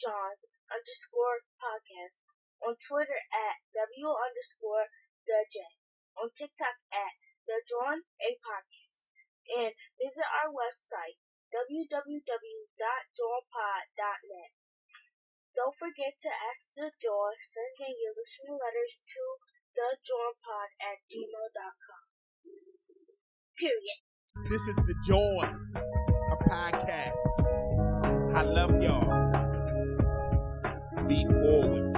S4: John underscore podcast. On Twitter at W underscore the J. on TikTok at the JAWN A Podcast, and visit our website www.jawnpod.net. Don't forget to ask the JAWN, sending your listening letters to thejawnpod@gmail.com. Period.
S5: This is the JAWN, a podcast. I love y'all. Be forward.